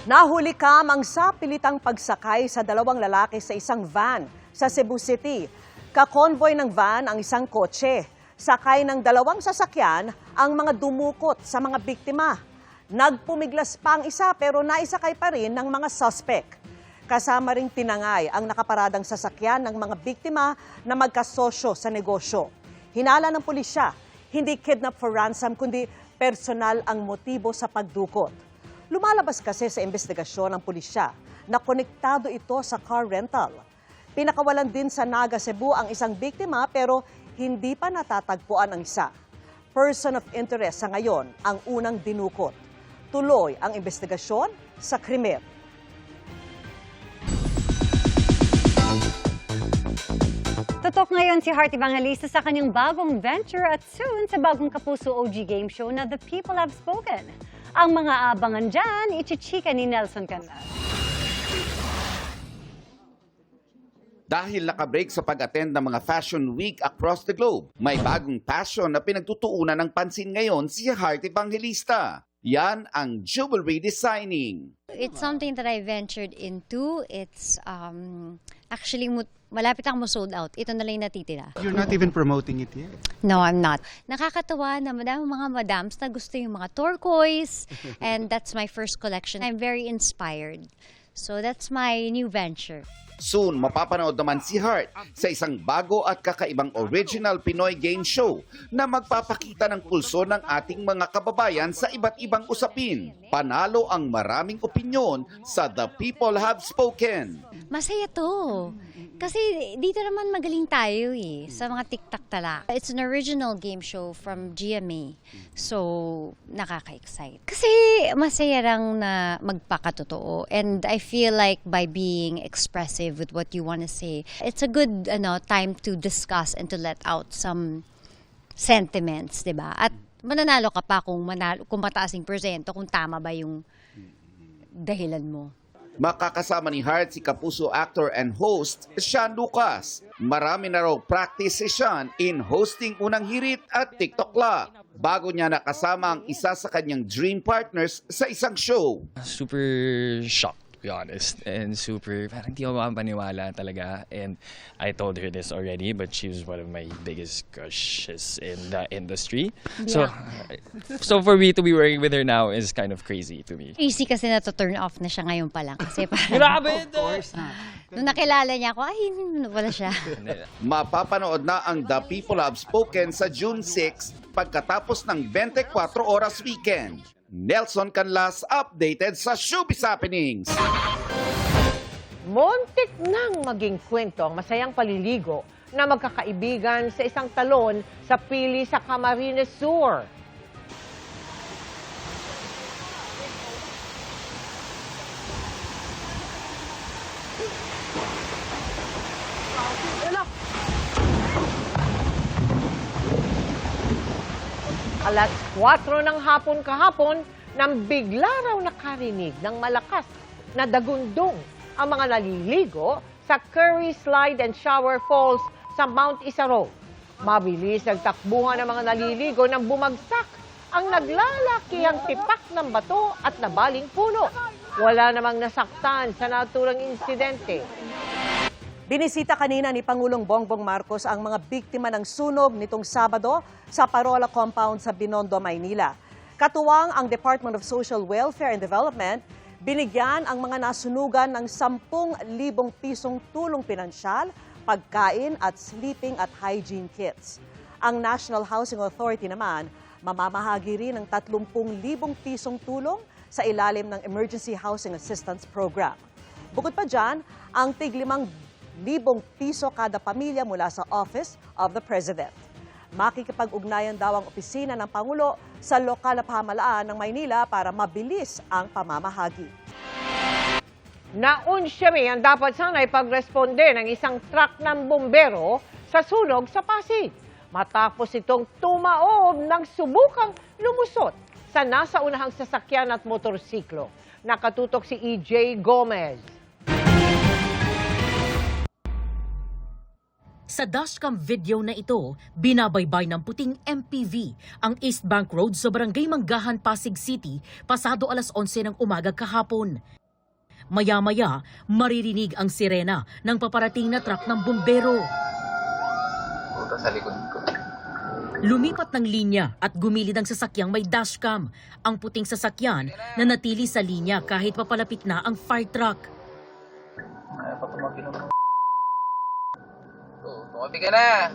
Speaker 4: Nahuli kam ang sapilitang pagsakay sa 2 lalaki sa isang van sa Cebu City. Kakonvoy ng van ang isang kotse. Sakay ng 2 sasakyan ang mga dumukot sa mga biktima. Nagpumiglas pa ang isa pero naisakay pa rin ng mga suspect. Kasama ring tinangay ang nakaparadang sasakyan ng mga biktima na magkasosyo sa negosyo. Hinala ng pulisya, hindi kidnap for ransom kundi personal ang motibo sa pagdukot. Lumalabas kasi sa investigasyon ng pulisya na konektado ito sa car rental. Pinakawalan din sa Naga, Cebu ang isang biktima pero hindi pa natatagpuan ang isa. Person of interest sa ngayon ang unang dinukot. Tuloy ang investigasyon sa krimen.
Speaker 25: Tutok ngayon si Heart Evangelista sa kanyang bagong venture at soon sa bagong Kapuso OG game show na The People Have Spoken. Ang mga abangan dyan, ichichika ni Nelson Canlas.
Speaker 26: Dahil nakabreak sa pag-attend ng mga Fashion Week across the globe, may bagong passion na pinagtutuunan ng pansin ngayon si Heart Evangelista. Yan ang jewelry designing.
Speaker 14: It's something that I ventured into. It's actually malapit akong sold out. Ito na lang yung natitira.
Speaker 15: You're not even promoting it yet?
Speaker 14: No, I'm not. Nakakatawa na madami mga madams na gusto yung mga turquoise and that's my first collection. I'm very inspired. So that's my new venture.
Speaker 26: Soon, mapapanood naman si Heart sa isang bago at kakaibang original Pinoy game show na magpapakita ng pulso ng ating mga kababayan sa iba't ibang usapin. Panalo ang maraming opinyon sa The People Have Spoken.
Speaker 14: Masaya to. Kasi dito naman magaling tayo sa mga TikTok tala. It's an original game show from GMA. So, nakaka-excite. Kasi masaya lang na magpakatotoo. And I feel like by being expressive with what you want to say, it's a good time to discuss and to let out some sentiments, 'di ba? At mananalo ka pa kung mataas yung persento, kung tama ba yung dahilan mo.
Speaker 26: Makakasama ni Hart si Kapuso actor and host Sean Lucas. Marami na raw practice si Sean in hosting Unang Hirit at TikTok Club bago niya nakasama ang isa sa kanyang dream partners sa isang show.
Speaker 6: Super shocked, to be honest, and super, parang di ako makapaniwala talaga. And I told her this already, but she was one of my biggest crushes in the industry.
Speaker 14: Yeah.
Speaker 6: So for me to be working with her now is kind of crazy to me.
Speaker 14: Easy kasi na to turn off na siya ngayon pa lang. Kasi parang,
Speaker 6: Grabe!
Speaker 14: nung nakilala niya ako, ay, wala siya.
Speaker 26: Mapapanood na ang The People Have Spoken sa June 6 pagkatapos ng 24 oras weekend. Nelson Canlas updated sa Showbiz Happenings.
Speaker 2: Montik nang maging kwento ang masayang paliligo na magkakaibigan sa isang talon sa Pili sa Camarines Sur. Alas 4 ng hapon kahapon nang bigla raw nakarinig ng malakas na dagundong ang mga naliligo sa Curry Slide and Shower Falls sa Mount Isaro. Mabilis nagtakbuhan ng mga naliligo nang bumagsak ang naglalakihang tipak ng bato at nabaling puno. Wala namang nasaktan sa naturang insidente.
Speaker 4: Binisita kanina ni Pangulong Bongbong Marcos ang mga biktima ng sunog nitong Sabado sa Parola Compound sa Binondo, Maynila. Katuwang ang Department of Social Welfare and Development, binigyan ang mga nasunugan ng 10,000 pisong tulong pinansyal, pagkain at sleeping at hygiene kits. Ang National Housing Authority naman, mamamahagi rin ng 30,000 pisong tulong sa ilalim ng Emergency Housing Assistance Program. Bukod pa dyan, ang tig-5,000 piso kada pamilya mula sa Office of the President. Makikipag-ugnayan daw ang opisina ng Pangulo sa lokal na pamahalaan ng Maynila para mabilis ang pamamahagi.
Speaker 2: Naunsyami ang dapat sana'y pagresponde ng isang truck ng bumbero sa sunog sa Pasig. Matapos itong tumaob ng subukang lumusot sa nasa unahang sasakyan at motorsiklo. Nakatutok si EJ Gomez.
Speaker 7: Sa dashcam video na ito, binabaybay ng puting MPV ang East Bank Road sa Barangay Manggahan, Pasig City, pasado alas 11 ng umaga kahapon. Maya-maya, maririnig ang sirena ng paparating na truck ng bumbero.
Speaker 9: Sa likod ko.
Speaker 7: Lumipat ng linya at gumilid ang sasakyang may dashcam. Ang puting sasakyan na natili sa linya kahit papalapit na ang fire truck.
Speaker 9: Ay, patumaki naman. Tumabi ka na!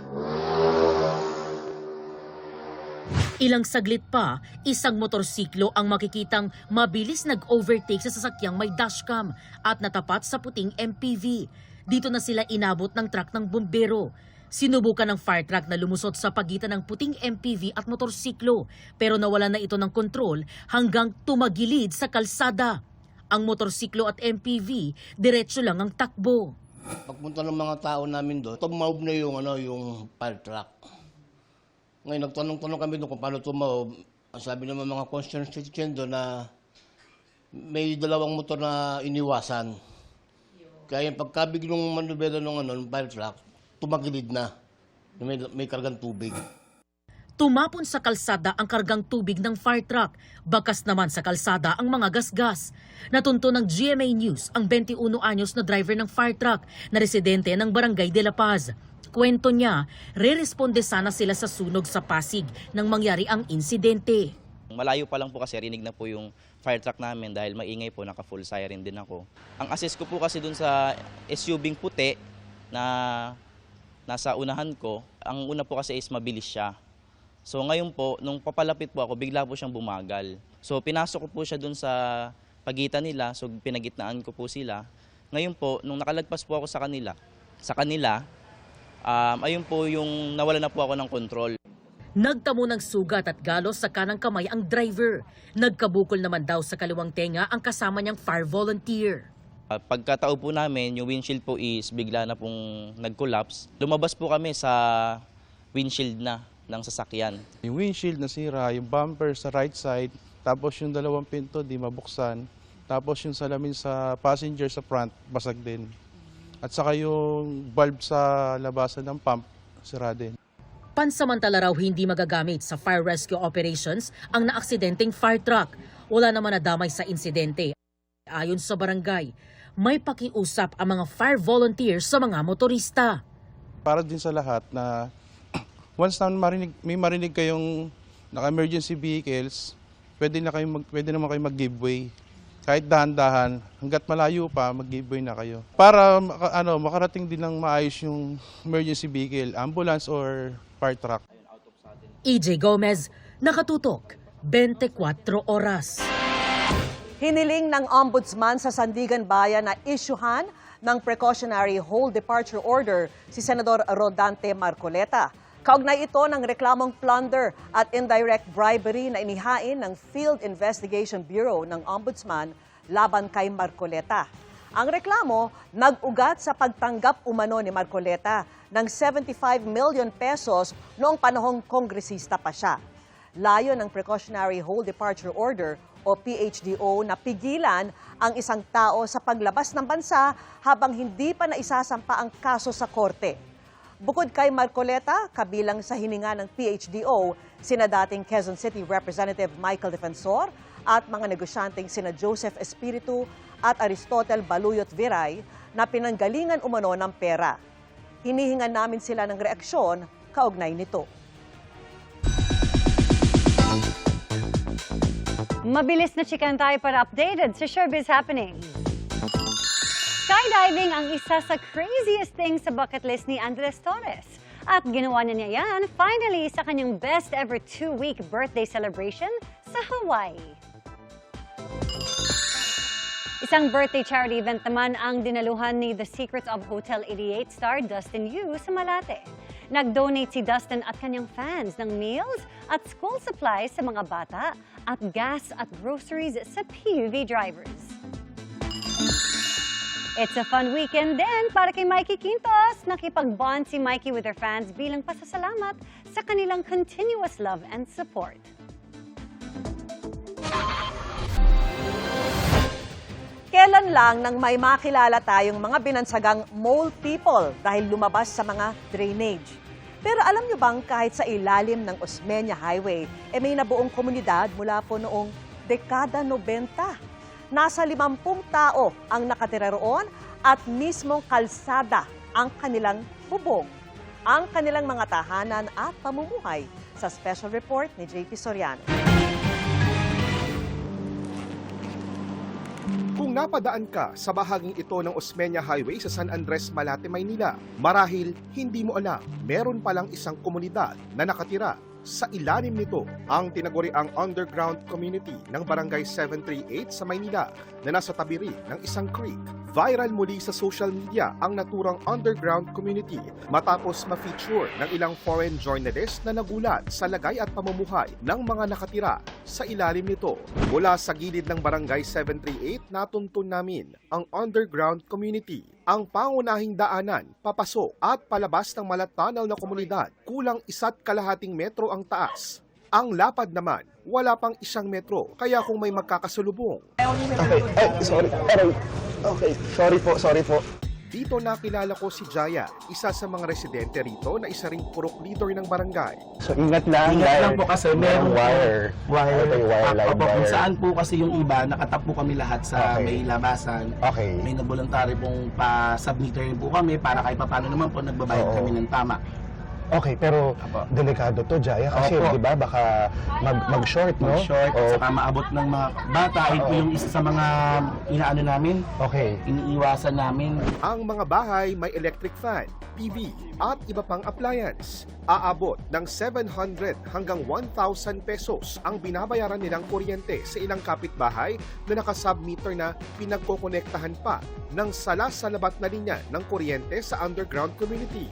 Speaker 7: Ilang saglit pa, isang motorsiklo ang makikitang mabilis nag-overtake sa sasakyang may dashcam at natapat sa puting MPV. Dito na sila inabot ng truck ng bumbero. Sinubukan ng fire truck na lumusot sa pagitan ng puting MPV at motorsiklo pero nawala na ito ng kontrol hanggang tumagilid sa kalsada. Ang motorsiklo at MPV, diretso lang ang takbo.
Speaker 10: Pagpunta ng mga tao namin doon, tumaob na yung fire truck. Ngayon, nagtanong-tanong kami doon kung paano tumaob. Ang sabi naman mga concerned citizen doon na may dalawang motor na iniwasan. Kaya yung pagkabiglong manubela ng fire truck, tumagilid na. May kargang tubig.
Speaker 7: Tumapon sa kalsada ang kargang tubig ng fire truck. Bakas naman sa kalsada ang mga gasgas. Natunto ng GMA News ang 21 anyos na driver ng fire truck na residente ng Barangay de la Paz. Kwento niya, re-responde sana sila sa sunog sa Pasig nang mangyari ang insidente.
Speaker 15: Malayo pa lang po kasi rinig na po yung fire truck namin dahil maingay po, naka-full siren din ako. Ang assist ko po kasi dun sa SUV puti na nasa unahan ko, ang una po kasi is mabilis siya. So ngayon po, nung papalapit po ako, bigla po siyang bumagal. So pinasok ko po siya dun sa pagitan nila, so pinagitnaan ko po sila. Ngayon po, nung nakalagpas po ako sa kanila, ayun po yung nawala na po ako ng kontrol.
Speaker 7: Nagtamo ng sugat at galos sa kanang kamay ang driver. Nagkabukol naman daw sa kaliwang tenga ang kasama niyang fire volunteer.
Speaker 15: Pagkatao po namin, yung windshield po is bigla na pong nag-collapse. Lumabas po kami sa windshield na. ng sasakyan.
Speaker 8: Yung windshield nasira, yung bumper sa right side, tapos yung dalawang pinto di mabuksan, tapos yung salamin sa passenger sa front, basag din. At saka yung valve sa labasan ng pump, sira din.
Speaker 7: Pansamantala raw hindi magagamit sa fire rescue operations ang naaksidenteng fire truck. Wala naman nadamay sa insidente. Ayon sa barangay, may pakiusap ang mga fire volunteers sa mga motorista.
Speaker 8: Para din sa lahat na once na may marinig kayong naka-emergency vehicles, pwede naman kayo mag-giveaway. Kahit dahan-dahan, hanggat malayo pa, mag-giveaway na kayo. Para makarating din ng maayos yung emergency vehicle, ambulance or fire truck.
Speaker 7: EJ Gomez, nakatutok, 24 oras.
Speaker 4: Hiniling ng Ombudsman sa Sandigan Bayan na isyuhan ng precautionary whole departure order si Senador Rodante Marcoleta. Kaugnay ito ng reklamong plunder at indirect bribery na inihain ng Field Investigation Bureau ng Ombudsman laban kay Marcoleta. Ang reklamo nag-ugat sa pagtanggap umano ni Marcoleta ng 75 million pesos noong panahong kongresista pa siya. Layo ng precautionary whole departure order o PHDO na pigilan ang isang tao sa paglabas ng bansa habang hindi pa naisasampa ang kaso sa korte. Bukod kay Marcoleta, kabilang sa hininga ng PHDO, sina dating Quezon City Representative Michael Defensor at mga negosyanteng sina Joseph Espiritu at Aristotel Baluyot Viray na pinanggalingan umano ng pera. Hinihingan namin sila ng reaksyon kaugnay nito.
Speaker 25: Mabilis na chikan tayo para updated sa Showbiz Happening. Skydiving ang isa sa craziest things sa bucket list ni Andres Torres. At ginawa niya yan finally sa kanyang best ever 2-week birthday celebration sa Hawaii. Isang birthday charity event naman ang dinaluhan ni The Secrets of Hotel 88 star Dustin Yu sa Malate. Nag-donate si Dustin at kanyang fans ng meals at school supplies sa mga bata at gas at groceries sa PUV drivers. It's a fun weekend din para kay Mikey Quintos. Nakipag-bond si Mikey with her fans bilang pasasalamat sa kanilang continuous love and support.
Speaker 4: Kailan lang nang may makilala tayong mga binansagang mole people dahil lumabas sa mga drainage. Pero alam nyo bang kahit sa ilalim ng Osmeña Highway, may nabuong komunidad mula po noong dekada 90. Nasa 50 tao ang nakatira roon at mismong kalsada ang kanilang bubong. Ang kanilang mga tahanan at pamumuhay sa special report ni JP Soriano.
Speaker 16: Kung napadaan ka sa bahaging ito ng Osmeña Highway sa San Andres, Malate, Maynila, marahil hindi mo alam, meron palang isang komunidad na nakatira sa ilalim nito, ang tinaguriang underground community ng Barangay 738 sa Maynila na nasa tabi rin ng isang creek. Viral muli sa social media ang naturang underground community matapos ma-feature ng ilang foreign journalists na nagulat sa lagay at pamumuhay ng mga nakatira sa ilalim nito. Mula sa gilid ng Barangay 738, natuntun namin ang underground community, ang pangunahing daanan, papasok at palabas ng malatanaw na komunidad. Kulang 1.5 metro ang taas. Ang lapad naman, wala pang 1 metro, kaya kung may magkakasalubong. Sorry po. Dito nakilala ko si Jaya, isa sa mga residente rito na isa ring purok leader ng barangay.
Speaker 17: So ingat lang po kasi merong wire line
Speaker 18: Opo, kung saan po kasi yung iba, nakatap po kami lahat sa may labasan.
Speaker 17: Okay.
Speaker 18: May naboluntaryo pong pa-submitter po kami para kahit paano naman po nagbabayad kami ng tama.
Speaker 17: Okay, pero delikado to, Jaya, kasi di ba baka mag-short, no?
Speaker 18: Mag-short, at saka maabot ng mga bata. Ito po yung isa sa mga inaano namin.
Speaker 17: Okay.
Speaker 18: Iniiwasan namin.
Speaker 16: Ang mga bahay may electric fan, PV, at iba pang appliance. Aabot ng 700 hanggang 1,000 pesos ang binabayaran nilang kuryente sa ilang kapitbahay na naka-submeter na pinagkokonektahan pa ng sala-salabat na linya ng kuryente sa underground community.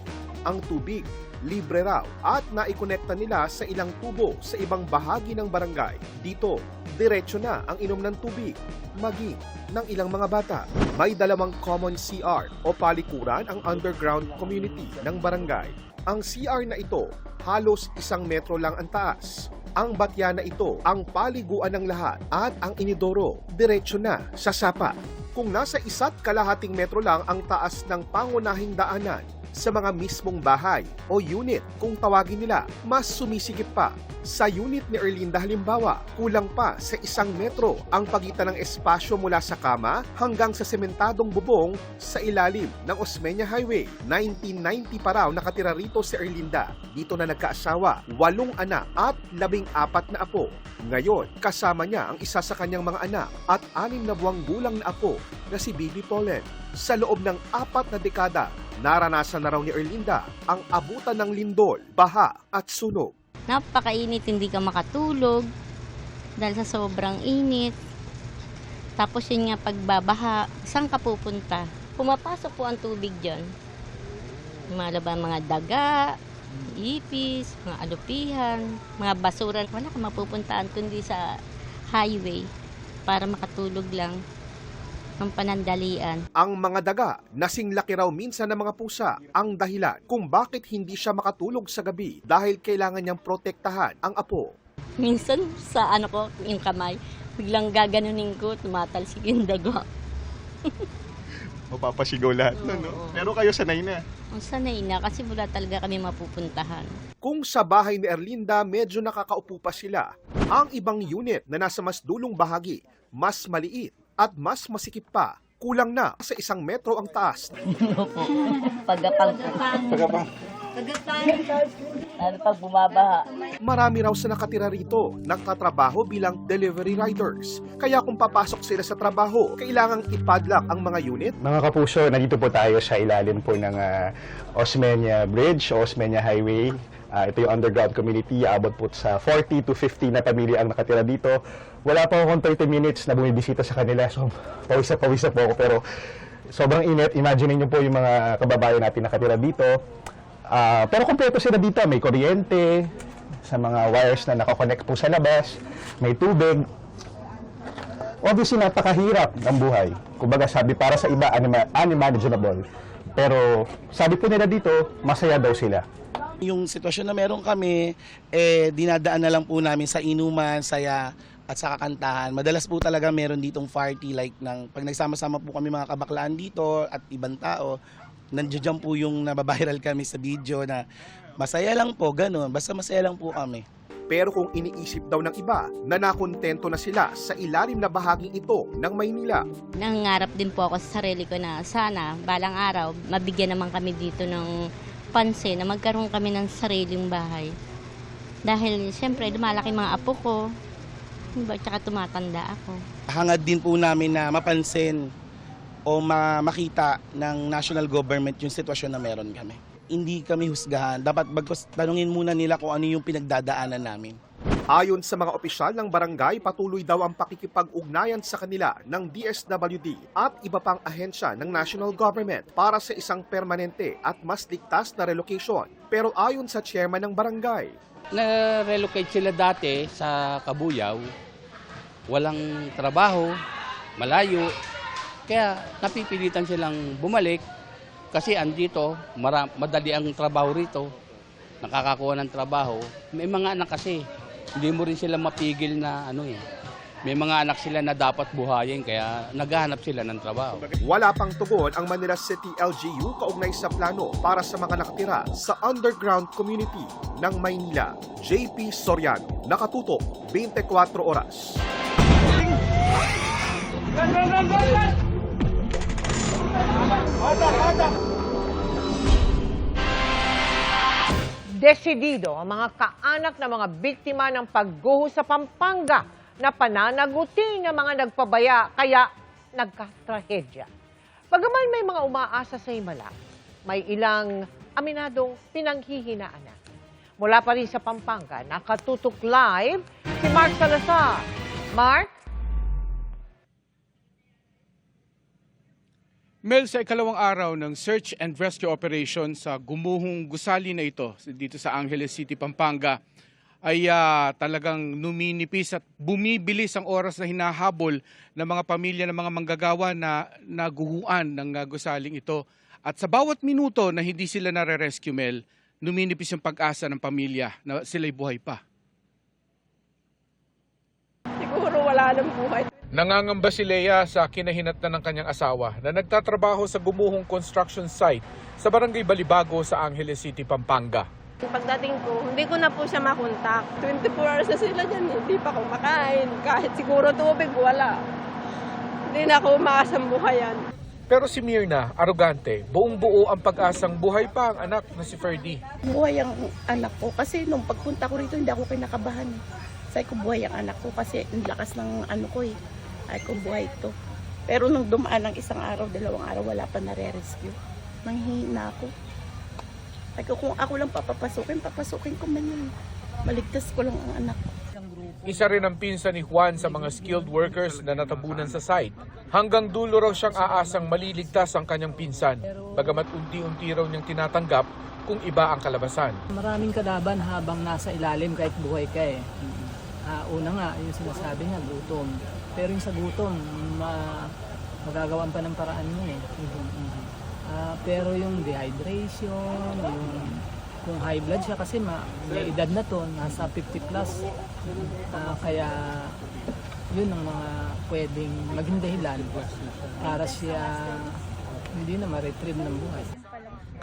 Speaker 16: Ang tubig, libre raw at naikonekta nila sa ilang tubo sa ibang bahagi ng barangay. Dito, diretso na ang inom ng tubig, maging ng ilang mga bata. May 2 common CR o palikuran ang underground community ng barangay. Ang CR na ito, halos 1 metro lang ang taas. Ang batya na ito, ang paliguan ng lahat at ang inidoro, diretsyo na sa sapa. Kung nasa 1.5 metro lang ang taas ng pangunahing daanan, sa mga mismong bahay o unit kung tawagin nila, mas sumisigit pa. Sa unit ni Erlinda halimbawa, kulang pa sa 1 metro ang pagitan ng espasyo mula sa kama hanggang sa sementadong bubong sa ilalim ng Osmeña Highway. 1990 pa raw nakatira rito si Erlinda. Dito na nagkaasawa, 8 anak at 14 na apo. Ngayon, kasama niya ang isa sa kanyang mga anak at 6 na buwang gulang na apo na si Bibi Pollen. Sa loob ng 4 na dekada, naranasan na raw ni Erlinda ang abutan ng lindol, baha at sunog.
Speaker 12: Napakainit, hindi ka makatulog dahil sa sobrang init. Tapos yun nga pagbabaha, saan ka pupunta? Pumapasok po ang tubig dyan. Malaba mga daga, ipis, mga alupihan, mga basuran. Wala ka mapupuntaan kundi sa highway para makatulog lang ng panandalian.
Speaker 16: Ang mga daga, nasing laki raw minsan ng mga pusa, ang dahilan kung bakit hindi siya makatulog sa gabi dahil kailangan niyang protektahan ang apo.
Speaker 12: Minsan sa yung kamay, biglang gaganunin ko, tumatalsik yung daga.
Speaker 17: Mapapasigaw lahat no? Pero kayo sanay na.
Speaker 12: Sanay na kasi wala talaga kami mapupuntahan.
Speaker 16: Kung sa bahay ni Erlinda medyo nakakaupo pa sila, ang ibang unit na nasa mas dulong bahagi, mas maliit at mas masikip pa, kulang na sa 1 metro ang taas.
Speaker 12: Pagapang. Lalo pag bumabaha.
Speaker 16: Marami raw sa nakatira rito, nagtatrabaho bilang delivery riders. Kaya kung papasok sila sa trabaho, kailangang ipadlock ang mga unit.
Speaker 17: Mga kapuso, nandito po tayo sa ilalim po ng Osmeña Bridge o Osmeña Highway. Ito yung underground community, abot po sa 40 to 50 na pamilya ang nakatira dito. Wala pa akong 30 minutes na bumibisita sa kanila, so pawis na po ako. Pero sobrang init, imagine niyo po yung mga kababayan natin nakatira dito. Pero kompleto sila dito, may kuryente, sa mga wires na nakakonect po sa labas, may tubig. Obviously, napakahirap ng buhay. Kumbaga sabi, para sa iba, unimaginable. Pero sabi po nila dito, masaya daw sila.
Speaker 18: Yung sitwasyon na meron kami, dinadaan na lang po namin sa inuman, saya at sa kakantahan. Madalas po talaga meron ditong party like pag nagsama-sama po kami mga kabaklaan dito at ibang tao, nandiyan po yung nababiral kami sa video na masaya lang po, ganun. Basta masaya lang po kami.
Speaker 16: Pero kung iniisip daw ng iba na nakontento na sila sa ilalim na bahaging ito ng Maynila.
Speaker 12: Nangangarap din po ako sa sarili ko na sana, balang araw, mabigyan naman kami dito ng pansin na magkaroon kami ng sariling bahay. Dahil siyempre lumalaki mga apo ko, tsaka tumatanda ako.
Speaker 18: Hangad din po namin na mapansin o makita ng national government yung sitwasyon na meron kami. Hindi kami husgahan. Dapat tanungin muna nila kung ano yung pinagdadaanan namin.
Speaker 16: Ayon sa mga opisyal ng barangay, patuloy daw ang pakikipag-ugnayan sa kanila ng DSWD at iba pang ahensya ng national government para sa isang permanente at mas ligtas na relocation. Pero ayon sa chairman ng barangay,
Speaker 1: na-relocate sila dati sa Kabuyaw, walang trabaho, malayo, kaya napipilitan silang bumalik kasi andito, madali ang trabaho rito, nakakakuha ng trabaho. May mga anak kasi, hindi mo rin sila mapigil na may mga anak sila na dapat buhayin kaya naghahanap sila ng trabaho.
Speaker 16: Wala pang tugon ang Manila City LGU kaugnay sa plano para sa mga nakatira sa underground community ng Maynila. JP Soriano, nakatutok, 24 oras.
Speaker 2: Desidido ang mga kaanak ng mga biktima ng pagguho sa Pampanga na pananagutin ng mga nagpabaya kaya nagkatrahedya. Bagaman may mga umaasa sa himala, may ilang aminadong pinanghihinaan na. Mula pa rin sa Pampanga, nakatutok live si Mark Salazar. Mark?
Speaker 19: Mel, sa ikalawang araw ng search and rescue operation sa gumuhong gusali na ito dito sa Angeles City, Pampanga, ay talagang numinipis at bumibilis ang oras na hinahabol ng mga pamilya ng mga manggagawa na naguhuan ng gusaling ito. At sa bawat minuto na hindi sila nare-rescue, Mel, numinipis yung pag-asa ng pamilya na sila'y buhay pa.
Speaker 3: Siguro wala nang buhay.
Speaker 19: Nangangamba si Lea sa kinahinatnan ng kanyang asawa na nagtatrabaho sa gumuhong construction site sa Barangay Balibago sa Angeles City, Pampanga.
Speaker 3: Pagdating ko, hindi ko na po siya makontak. 24 hours na sila dyan, hindi pa kumakain. Kahit siguro tubig, wala. Hindi na ako umaasang buhayan.
Speaker 19: Pero si Mirna, arugante, buong buo ang pag-asang buhay pa ang anak na si Ferdy.
Speaker 20: Buhay ang anak ko kasi nung pagpunta ko rito hindi ako kinakabahan. Sabi ko buhay ang anak ko kasi ang lakas ng ano ko eh. Ay ko buhay ito. Pero nung dumaan ng isang araw, 2 araw, wala pa nare-rescue. Nanghihina ako. Sabi ko kung ako lang papasukin ko man yun. Maligtas ko lang ang anak ko.
Speaker 19: Isa rin ang pinsan ni Juan sa mga skilled workers na natabunan sa site. Hanggang dulo raw siyang aasang maliligtas ang kanyang pinsan, bagamat unti-unti raw niyang tinatanggap kung iba ang kalabasan.
Speaker 21: Maraming kalaban habang nasa ilalim kahit buhay ka eh. Una nga, yung sinasabi niya, gutom. Pero yung sa gutom, magagawan pa ng paraan yun eh. Pero yung dehydration, kung high blood siya kasi may edad na to, nasa 50 plus. Kaya yun ang mga pwedeng maging dahilan para siya hindi na ma-retrieve ng buhay.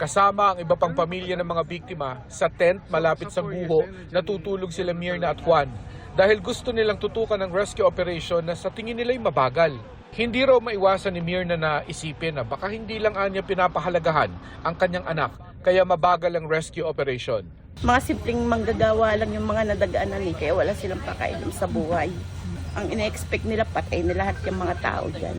Speaker 19: Kasama ang iba pang pamilya ng mga biktima sa tent malapit sa guho, natutulog sila Mirna at Juan dahil gusto nilang tutukan ng rescue operation na sa tingin nila'y mabagal. Hindi raw maiwasan ni Mirna na isipin na baka hindi lang anya pinapahalagahan ang kanyang anak kaya mabagal ang rescue operation.
Speaker 20: Mga simpleng manggagawa lang yung mga nadagaanan eh, kaya wala silang pakailam sa buhay. Ang ine-expect nila patay na lahat yung mga tao dyan.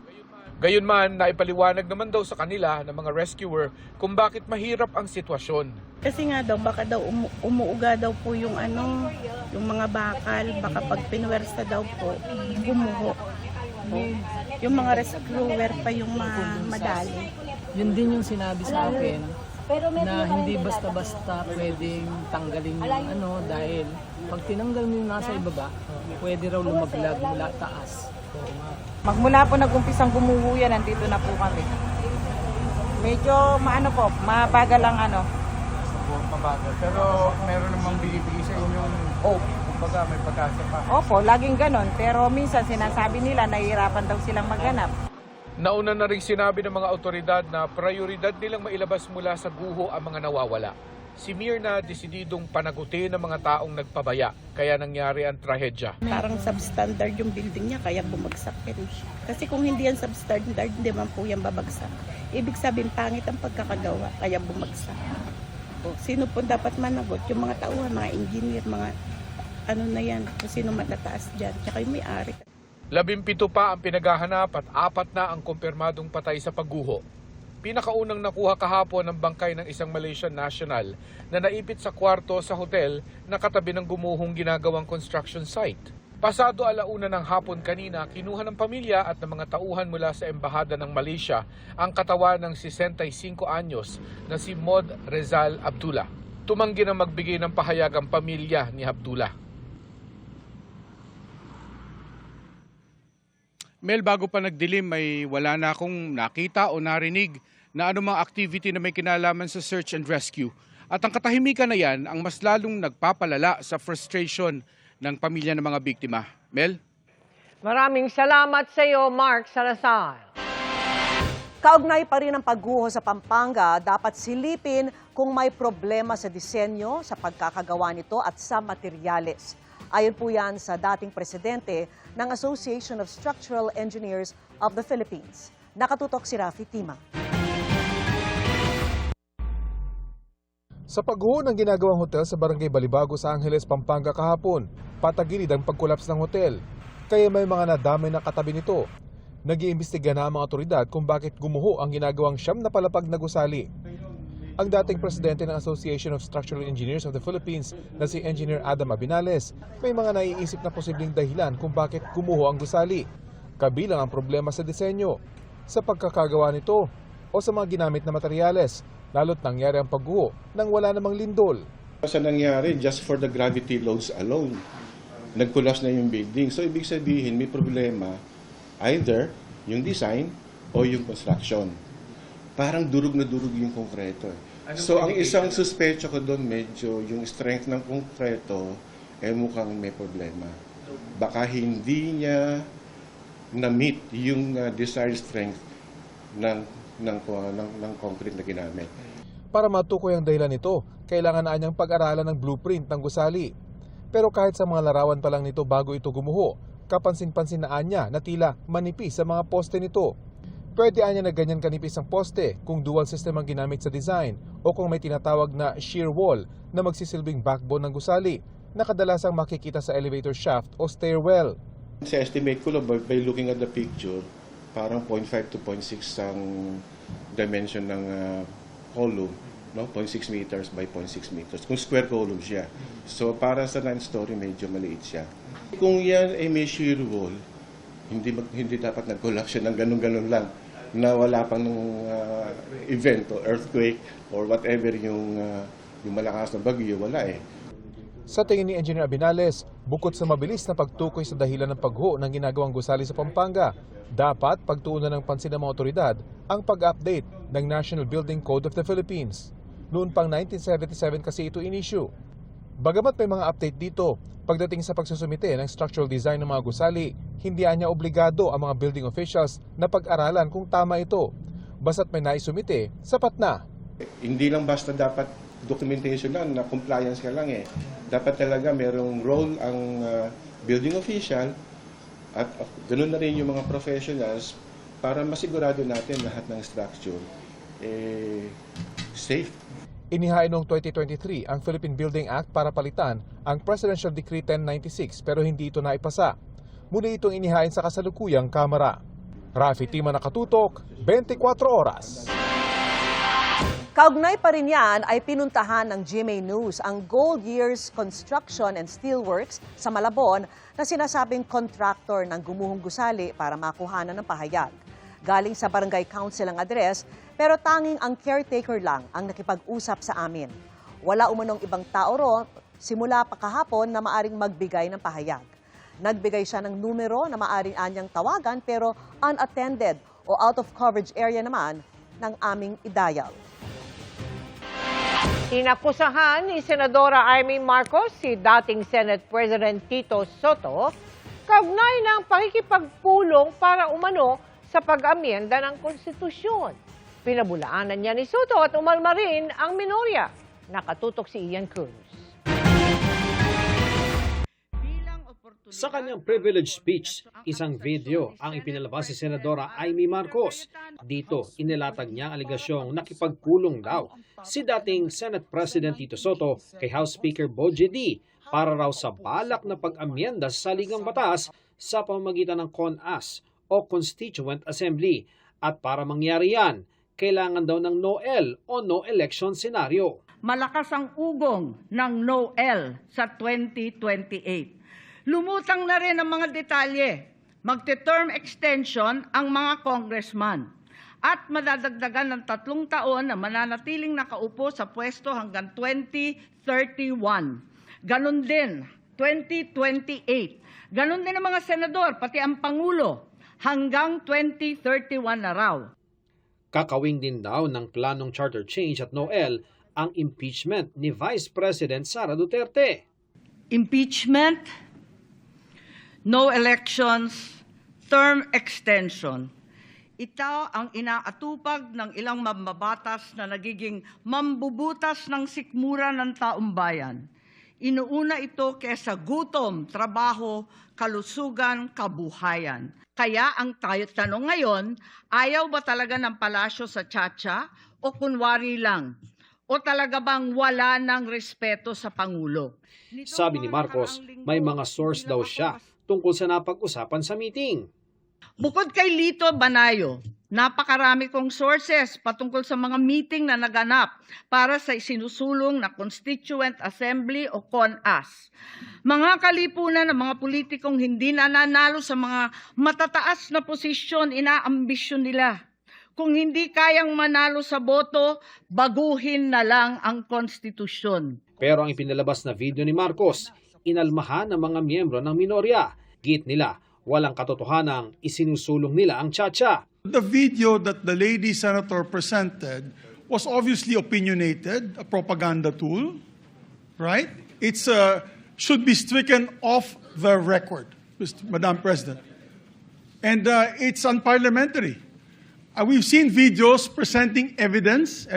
Speaker 19: Gayunman, naipaliwanag naman daw sa kanila ng mga rescuer kung bakit mahirap ang sitwasyon.
Speaker 20: Kasi nga daw, baka daw umuuga daw po yung yung mga bakal, baka pag pinwersa daw po, gumuho. Yung mga rescuer pa yung madali.
Speaker 21: Yun din yung sinabi sa akin na hindi basta-basta pwedeng tanggalin yung dahil pag tinanggal mo yung nasa ibaba, pwede raw lumaglag mula taas.
Speaker 22: Magmula po nag-umpisang gumuho yan, nandito na po kami. Medyo mabagal ang
Speaker 19: Mabagal. Pero meron namang binibigay sa inyo kumbaga may pag-asa pa.
Speaker 22: Opo, laging ganon. Pero minsan sinasabi nila nahihirapan daw silang maghanap.
Speaker 19: Nauna na rin sinabi ng mga otoridad na prioridad nilang mailabas mula sa guho ang mga nawawala. Si Mirna desididong panagutin ng mga taong nagpabaya, kaya nangyari ang trahedya.
Speaker 20: Parang substandard yung building niya, kaya bumagsak rin siya. Kasi kung hindi yan substandard, hindi man po yan babagsak. Ibig sabihin, pangit ang pagkakagawa, kaya bumagsak. Sino po dapat managot? Yung mga tauhan, mga engineer, mga na yan, kung sino matataas dyan, tsaka yung may-ari.
Speaker 19: 17 pa ang pinaghahanap at 4 na ang kumpirmadong patay sa pagguho. Pinakaunang nakuha kahapon ang bangkay ng isang Malaysian national na naipit sa kwarto sa hotel na katabi ng gumuhong ginagawang construction site. Pasado 1:00 ng hapon kanina, kinuha ng pamilya at ng mga tauhan mula sa Embahada ng Malaysia ang katawan ng 65 anyos na si Mod Rezal Abdullah. Tumanggi na magbigay ng pahayag ang pamilya ni Abdullah. Mel, bago pa nagdilim, may wala na akong nakita o narinig na anumang activity na may kinalaman sa search and rescue. At ang katahimikan na yan ang mas lalong nagpapalala sa frustration ng pamilya ng mga biktima. Mel?
Speaker 2: Maraming salamat sa iyo, Mark Salazar.
Speaker 4: Kaugnay pa rin ang pagguho sa Pampanga, dapat silipin kung may problema sa disenyo, sa pagkakagawa nito at sa materyales. Ayon po yan sa dating presidente ng Association of Structural Engineers of the Philippines. Nakatutok si Rafi Tima.
Speaker 23: Sa pagguho ng ginagawang hotel sa Barangay Balibago sa Angeles, Pampanga kahapon, patagilid ang pagkolaps ng hotel. Kaya may mga nadamay na katabi nito. Nag-iimbestiga na ang mga otoridad kung bakit gumuho ang ginagawang siyam na palapag na gusali. Ang dating presidente ng Association of Structural Engineers of the Philippines na si Engineer Adam Abinales, may mga naiisip na posibleng dahilan kung bakit gumuho ang gusali. Kabilang ang problema sa disenyo, sa pagkakagawa nito o sa mga ginamit na materyales, lalo't nangyari ang pagguho nang wala namang lindol.
Speaker 8: Sa nangyari, just for the gravity loads alone, nag-collapse na yung building. So ibig sabihin, may problema either yung design o yung construction. Parang durog na durog yung konkreto.
Speaker 5: So ang isang suspecho ko doon, medyo yung strength ng konkreto mukhang may problema. Baka hindi niya na-meet yung desired strength ng concrete na ginamit.
Speaker 23: Para matukoy ang dahilan nito, kailangan na niyang pag-aralan ng blueprint ng gusali. Pero kahit sa mga larawan pa lang nito bago ito gumuho, kapansin-pansin na anya na tila manipis sa mga poste nito. Pwede anya na ganyan kanipis ang poste kung dual system ang ginamit sa design o kung may tinatawag na shear wall na magsisilbing backbone ng gusali na kadalasang makikita sa elevator shaft o stairwell.
Speaker 5: Sa estimate ko lang, by looking at the picture, parang 0.5 to 0.6 ang dimension ng column, no? 0.6 meters by 0.6 meters. Kung square column siya. So para sa 9-story, medyo maliit siya. Kung yan ay may shear wall, hindi dapat nag-collapse siya ng ganun-ganun lang na wala pang event o earthquake or whatever yung malakas na bagyo, wala eh.
Speaker 23: Sa tingin ni Engineer Abinales, bukod sa mabilis na pagtukoy sa dahilan ng pagho ng ginagawang gusali sa Pampanga, dapat pagtuunan ng pansin ng mga otoridad ang pag-update ng National Building Code of the Philippines. Noon pang 1977 kasi ito in-issue. Bagamat may mga update dito, pagdating sa pagsusumite ng structural design ng mga gusali, hindi niya obligado ang mga building officials na pag-aralan kung tama ito. Basta't may naisumite, sapat na.
Speaker 5: Hindi lang basta dapat documentation lang na compliance ka lang eh. Dapat talaga merong role ang building official at ganoon na rin yung mga professionals para masigurado natin lahat ng structure safe.
Speaker 23: Inihain noong 2023 ang Philippine Building Act para palitan ang Presidential Decree 1096 pero hindi ito naipasa. Muli itong inihain sa kasalukuyang Kamara. Rafi Tima nakatutok, 24 oras.
Speaker 4: Kaugnay pa rin yan ay pinuntahan ng GMA News ang Gold Years Construction and Steelworks sa Malabon na sinasabing contractor ng gumuhong gusali para makuhanan ng pahayag. Galing sa Barangay Council ang address pero tanging ang caretaker lang ang nakipag-usap sa amin. Wala umanong ibang tao ron simula pa kahapon na maaring magbigay ng pahayag. Nagbigay siya ng numero na maaring anyang tawagan pero unattended o out of coverage area naman ng aming idayal.
Speaker 2: Inakusahan ni Senadora Amy Marcos si dating Senate President Tito Soto kaugnay ng pakikipagpulong para umano sa pag-amyenda ng konstitusyon. Pinabulaanan niya ni Soto at umalma rin ang minorya. Nakatutok si Ian Cruz.
Speaker 6: Sa kanyang privilege speech, isang video ang ipinalabas si Senadora Amy Marcos. Dito, inilatag niya ang aligasyong nakipagpulong daw si dating Senate President Tito Soto kay House Speaker Bogie D para raw sa balak na pag-amyenda sa saligang batas sa pamamagitan ng CONAS o Constituent Assembly. At para mangyari yan, kailangan daw ng no-el o no-election scenario.
Speaker 11: Malakas ang ugong ng no-el sa 2028. Lumutang na rin ang mga detalye. Magte-term extension ang mga congressman at madadagdagan ng 3 taon na mananatiling nakaupo sa pwesto hanggang 2031. Ganon din, 2028. Ganon din ang mga senador, pati ang Pangulo, hanggang 2031 na raw.
Speaker 6: Kakawing din daw ng planong charter change at no-el ang impeachment ni Vice President Sara Duterte.
Speaker 11: Impeachment, no elections, term extension. Ito ang inaatupag ng ilang mambabatas na nagiging mambubutas ng sikmura ng taong bayan. Inuuna ito kesa gutom, trabaho, kalusugan, kabuhayan. Kaya ang tanong ngayon, ayaw ba talaga ng palasyo sa tsatsya o kunwari lang? O talaga bang wala ng respeto sa Pangulo?
Speaker 6: Sabi ni Marcos, may mga source daw siya tungkol sa napag-usapan sa meeting.
Speaker 11: Bukod kay Lito Banayo, napakarami kong sources patungkol sa mga meeting na naganap para sa isinusulong na Constituent Assembly o CONAS. Mga kalipunan ng mga politikong hindi nananalo sa mga matataas na posisyon, inaambisyon nila. Kung hindi kayang manalo sa boto, baguhin na lang ang konstitusyon.
Speaker 6: Pero ang ipinalabas na video ni Marcos, inalmahan ng mga miyembro ng minorya. Git nila, walang katotohanang isinusulong nila ang tsatsya.
Speaker 13: The video that the lady senator presented
Speaker 9: was obviously opinionated, a propaganda tool, right? It's should be stricken off the record, Madam President. And it's unparliamentary. We've seen videos presenting evidence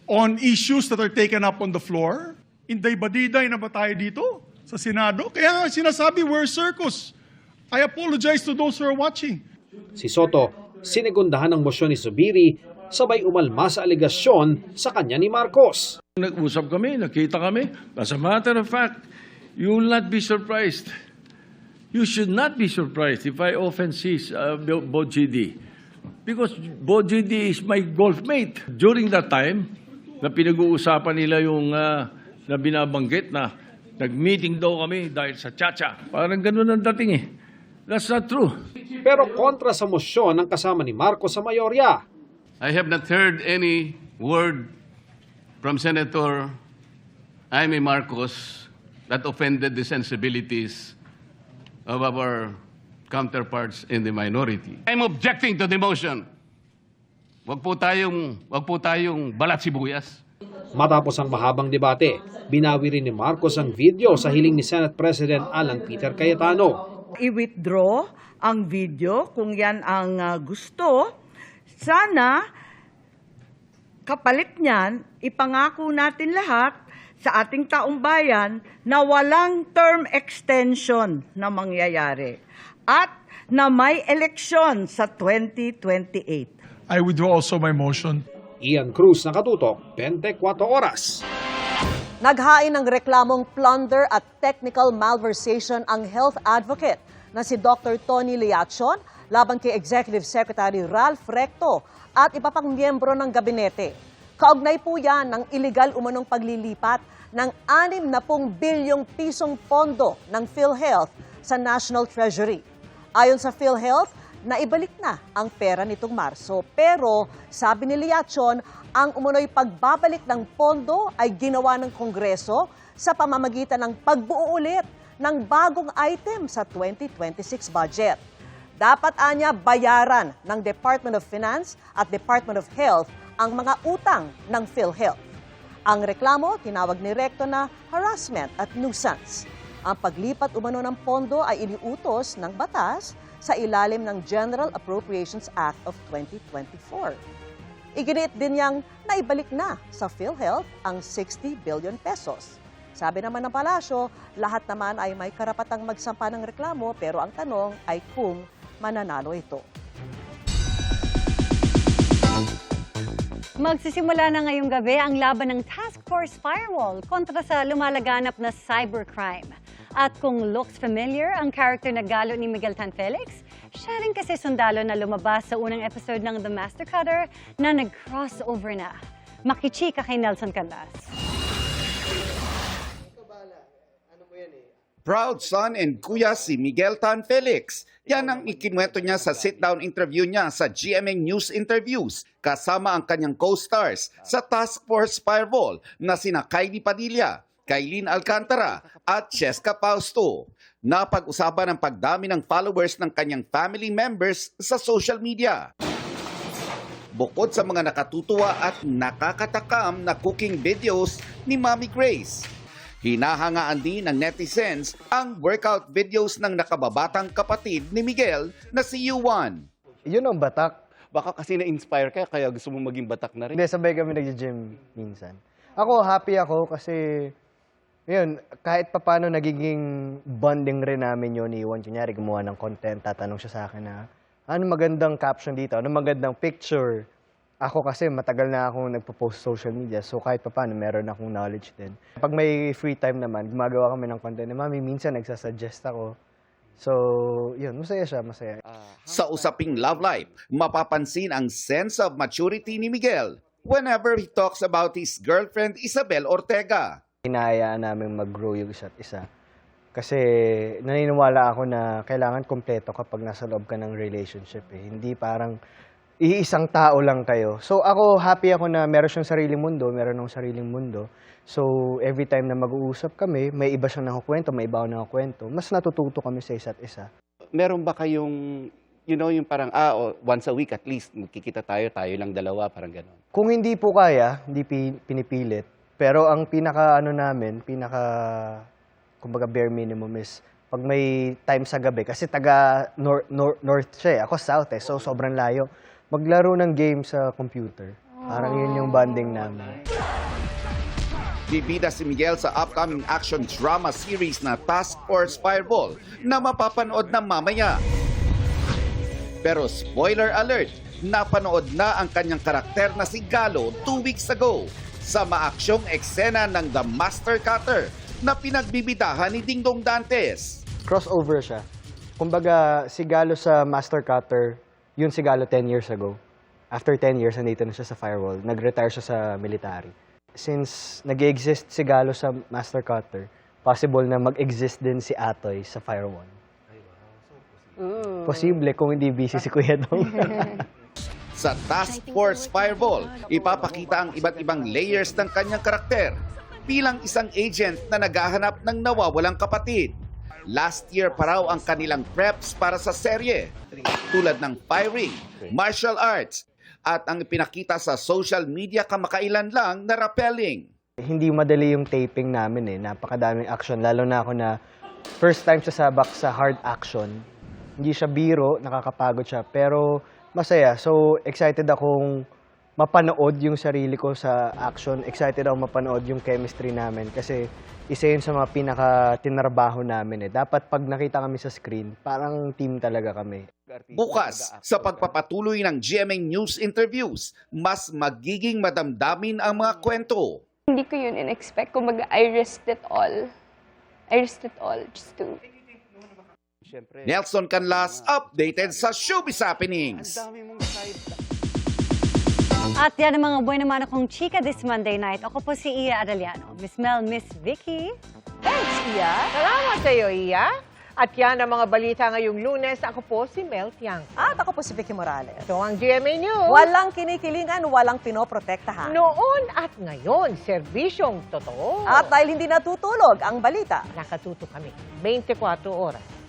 Speaker 9: on issues that are taken up on the floor. Inday-badiday na ba tayo dito sa Senado? Kaya nga sinasabi, we're a circus. I apologize to those who are watching.
Speaker 6: Si Soto, sinegundahan ng motion ni Zubiri, sabay umalma sa alegasyon sa kanya ni Marcos.
Speaker 10: Nag-usap kami, nakita kami. As a matter of fact, you will not be surprised. You should not be surprised if I often see Bo GD. Because Bo GD is my golf mate. During that time, na pinag-uusapan nila yung na binabanggit na nag-meeting daw kami dahil sa Chacha. Parang ganun ang dating eh. That's not true.
Speaker 6: Pero kontra sa motion ng kasama ni Marcos sa mayorya.
Speaker 13: I have not heard any word from Senator Jaime Marcos that offended the sensibilities of our counterparts in the minority. I'm objecting to the motion. Wag po tayong balat sibuyas.
Speaker 6: Matapos ang mahabang debate, binawi rin ni Marcos ang video sa hiling ni Senate President Alan Peter Cayetano.
Speaker 11: I-withdraw ang video kung yan ang gusto. Sana kapalit niyan, ipangako natin lahat sa ating taong bayan na walang term extension na mangyayari at na may eleksyon sa 2028.
Speaker 9: I withdraw also my motion.
Speaker 6: Ian Cruz, Nakatutok, 24 Oras.
Speaker 4: Naghain ng reklamong plunder at technical malversation ang health advocate na si Dr. Tony Liachon laban kay Executive Secretary Ralph Recto at iba pang miyembro ng gabinete. Kaugnay po yan ng iligal umanong paglilipat ng 60 bilyong pisong pondo ng PhilHealth sa National Treasury. Ayon sa PhilHealth, naibalik na ang pera nitong Marso. Pero sabi ni Liachon, ang umunoy pagbabalik ng pondo ay ginawa ng Kongreso sa pamamagitan ng pagbuo ulit ng bagong item sa 2026 budget. Dapat anya bayaran ng Department of Finance at Department of Health ang mga utang ng PhilHealth. Ang reklamo, tinawag ni Recto na harassment at nuisance. Ang paglipat umano ng pondo ay iniutos ng batas sa ilalim ng General Appropriations Act of 2024. Iginiit din niyang naibalik na sa PhilHealth ang 60 billion pesos. Sabi naman ng palasyo, lahat naman ay may karapatang magsampa ng reklamo pero ang tanong ay kung mananalo ito.
Speaker 25: Magsisimula na ngayong gabi ang laban ng Task Force Firewall kontra sa lumalaganap na cybercrime. At kung looks familiar ang character na galo ni Miguel Tan Felix, siya rin kasi sundalo na lumabas sa unang episode ng The Master Cutter na nag-crossover na. Makichika kay Nelson Canlas.
Speaker 14: Proud son and kuya si Miguel Tan Felix. Yan ang ikinwento niya sa sit-down interview niya sa GMA News Interviews kasama ang kanyang co-stars sa Task Force Firewall na sina Kylie Padilla, Kailin Alcantara at Cheska Fausto. Napag-usapan ang pagdami ng followers ng kanyang family members sa social media. Bukod sa mga nakatutuwa at nakakatakam na cooking videos ni Mommy Grace, hinahangaan din ng netizens ang workout videos ng nakababatang kapatid ni Miguel na si Yuan.
Speaker 24: Yun ang batak. Baka kasi na-inspire ka kaya gusto mo maging batak na rin. Hindi, sabay kami nag-gym minsan. Ako, happy ako kasi yun, kahit papano nagiging bonding rin namin yun ni Yuan. Kunyari, gumawa ng content, tatanong siya sa akin na, ano magandang caption dito? Ano magandang picture? Ako kasi matagal na akong nagpo-post social media, so kahit paano meron akong knowledge din. Pag may free time naman, gumagawa kami ng content ni Mami, minsan nagsasuggest ako. So, yun, masaya siya, masaya.
Speaker 14: Sa usaping love life, mapapansin ang sense of maturity ni Miguel whenever he talks about his girlfriend Isabel Ortega.
Speaker 24: Hinahayaan namin mag-grow yung isa't isa. Kasi naniniwala ako na kailangan kompleto kapag nasa loob ka ng relationship. Hindi parang iisang tao lang kayo. So ako, happy ako na meron siyang sariling mundo, meron akong sariling mundo. So every time na mag-uusap kami, may iba siyang nakukwento, may iba akong nakukwento. Mas natututo kami sa isa't isa. Meron ba kayong
Speaker 14: you know, yung parang, once a week at least, magkikita tayo lang dalawa, parang gano'n.
Speaker 24: Kung hindi po kaya, hindi pinipilit. Pero ang kumbaga bare minimum is pag may time sa gabi, kasi taga north siya, ako south so sobrang layo. Maglaro ng game sa computer. Parang yun yung bonding namin.
Speaker 14: Bibida si Miguel sa upcoming action drama series na Task Force Fireball na mapapanood na mamaya. Pero spoiler alert, napanood na ang kanyang karakter na si Galo 2 weeks ago sa maaksyong eksena ng The Master Cutter na pinagbibidahan ni Dingdong Dantes.
Speaker 24: Crossover siya. Kumbaga, si Galo sa Master Cutter, yun si Galo 10 years ago. After 10 years, nandito na siya sa Firewall. Nag-retire siya sa military. Since nag-exist si Galo sa Master Cutter, possible na mag-exist din si Atoy sa Firewall. Posible kung hindi busy si Kuya Dong.
Speaker 14: Sa Task Force Fireball, ipapakita ang iba't ibang layers ng kanyang karakter bilang isang agent na naghahanap ng nawawalang kapatid. Last year pa raw ang kanilang preps para sa serye, tulad ng firing, martial arts, at ang ipinakita sa social media kamakailan lang na rappelling.
Speaker 24: Hindi madali yung taping namin Napakadaming action. Lalo na ako na first time sa sabak sa hard action. Hindi siya biro, nakakapagod siya. Pero masaya. So excited akong mapanood yung sarili ko sa action. Excited akong mapanood yung chemistry namin. Kasi isa yun sa mga pinaka-tinrabaho namin Dapat pag nakita kami sa screen, parang team talaga kami.
Speaker 14: Bukas, sa pagpapatuloy ng GMA News interviews, mas magiging madamdamin ang mga kwento.
Speaker 7: Hindi ko yun in-expect. Kumbaga, I risked it all. Just to...
Speaker 14: Nelson Canlas, updated sa Showbiz Happenings.
Speaker 25: At yan ang mga buwan naman akong chika this Monday night. Ako po si Iya Arellano. Miss Mel, Miss Vicky.
Speaker 2: Thanks, Iya. Salamat sa iyo, Iya. At yan ang mga balita ngayong Lunes. Ako po si Mel Tiang.
Speaker 4: At ako po si Vicky Morales.
Speaker 2: Ito ang GMA News.
Speaker 4: Walang kinikilingan, walang pinoprotektahan.
Speaker 2: Noon at ngayon, serbisyong totoo.
Speaker 4: At dahil hindi natutulog ang balita,
Speaker 2: nakatuto kami 24 oras.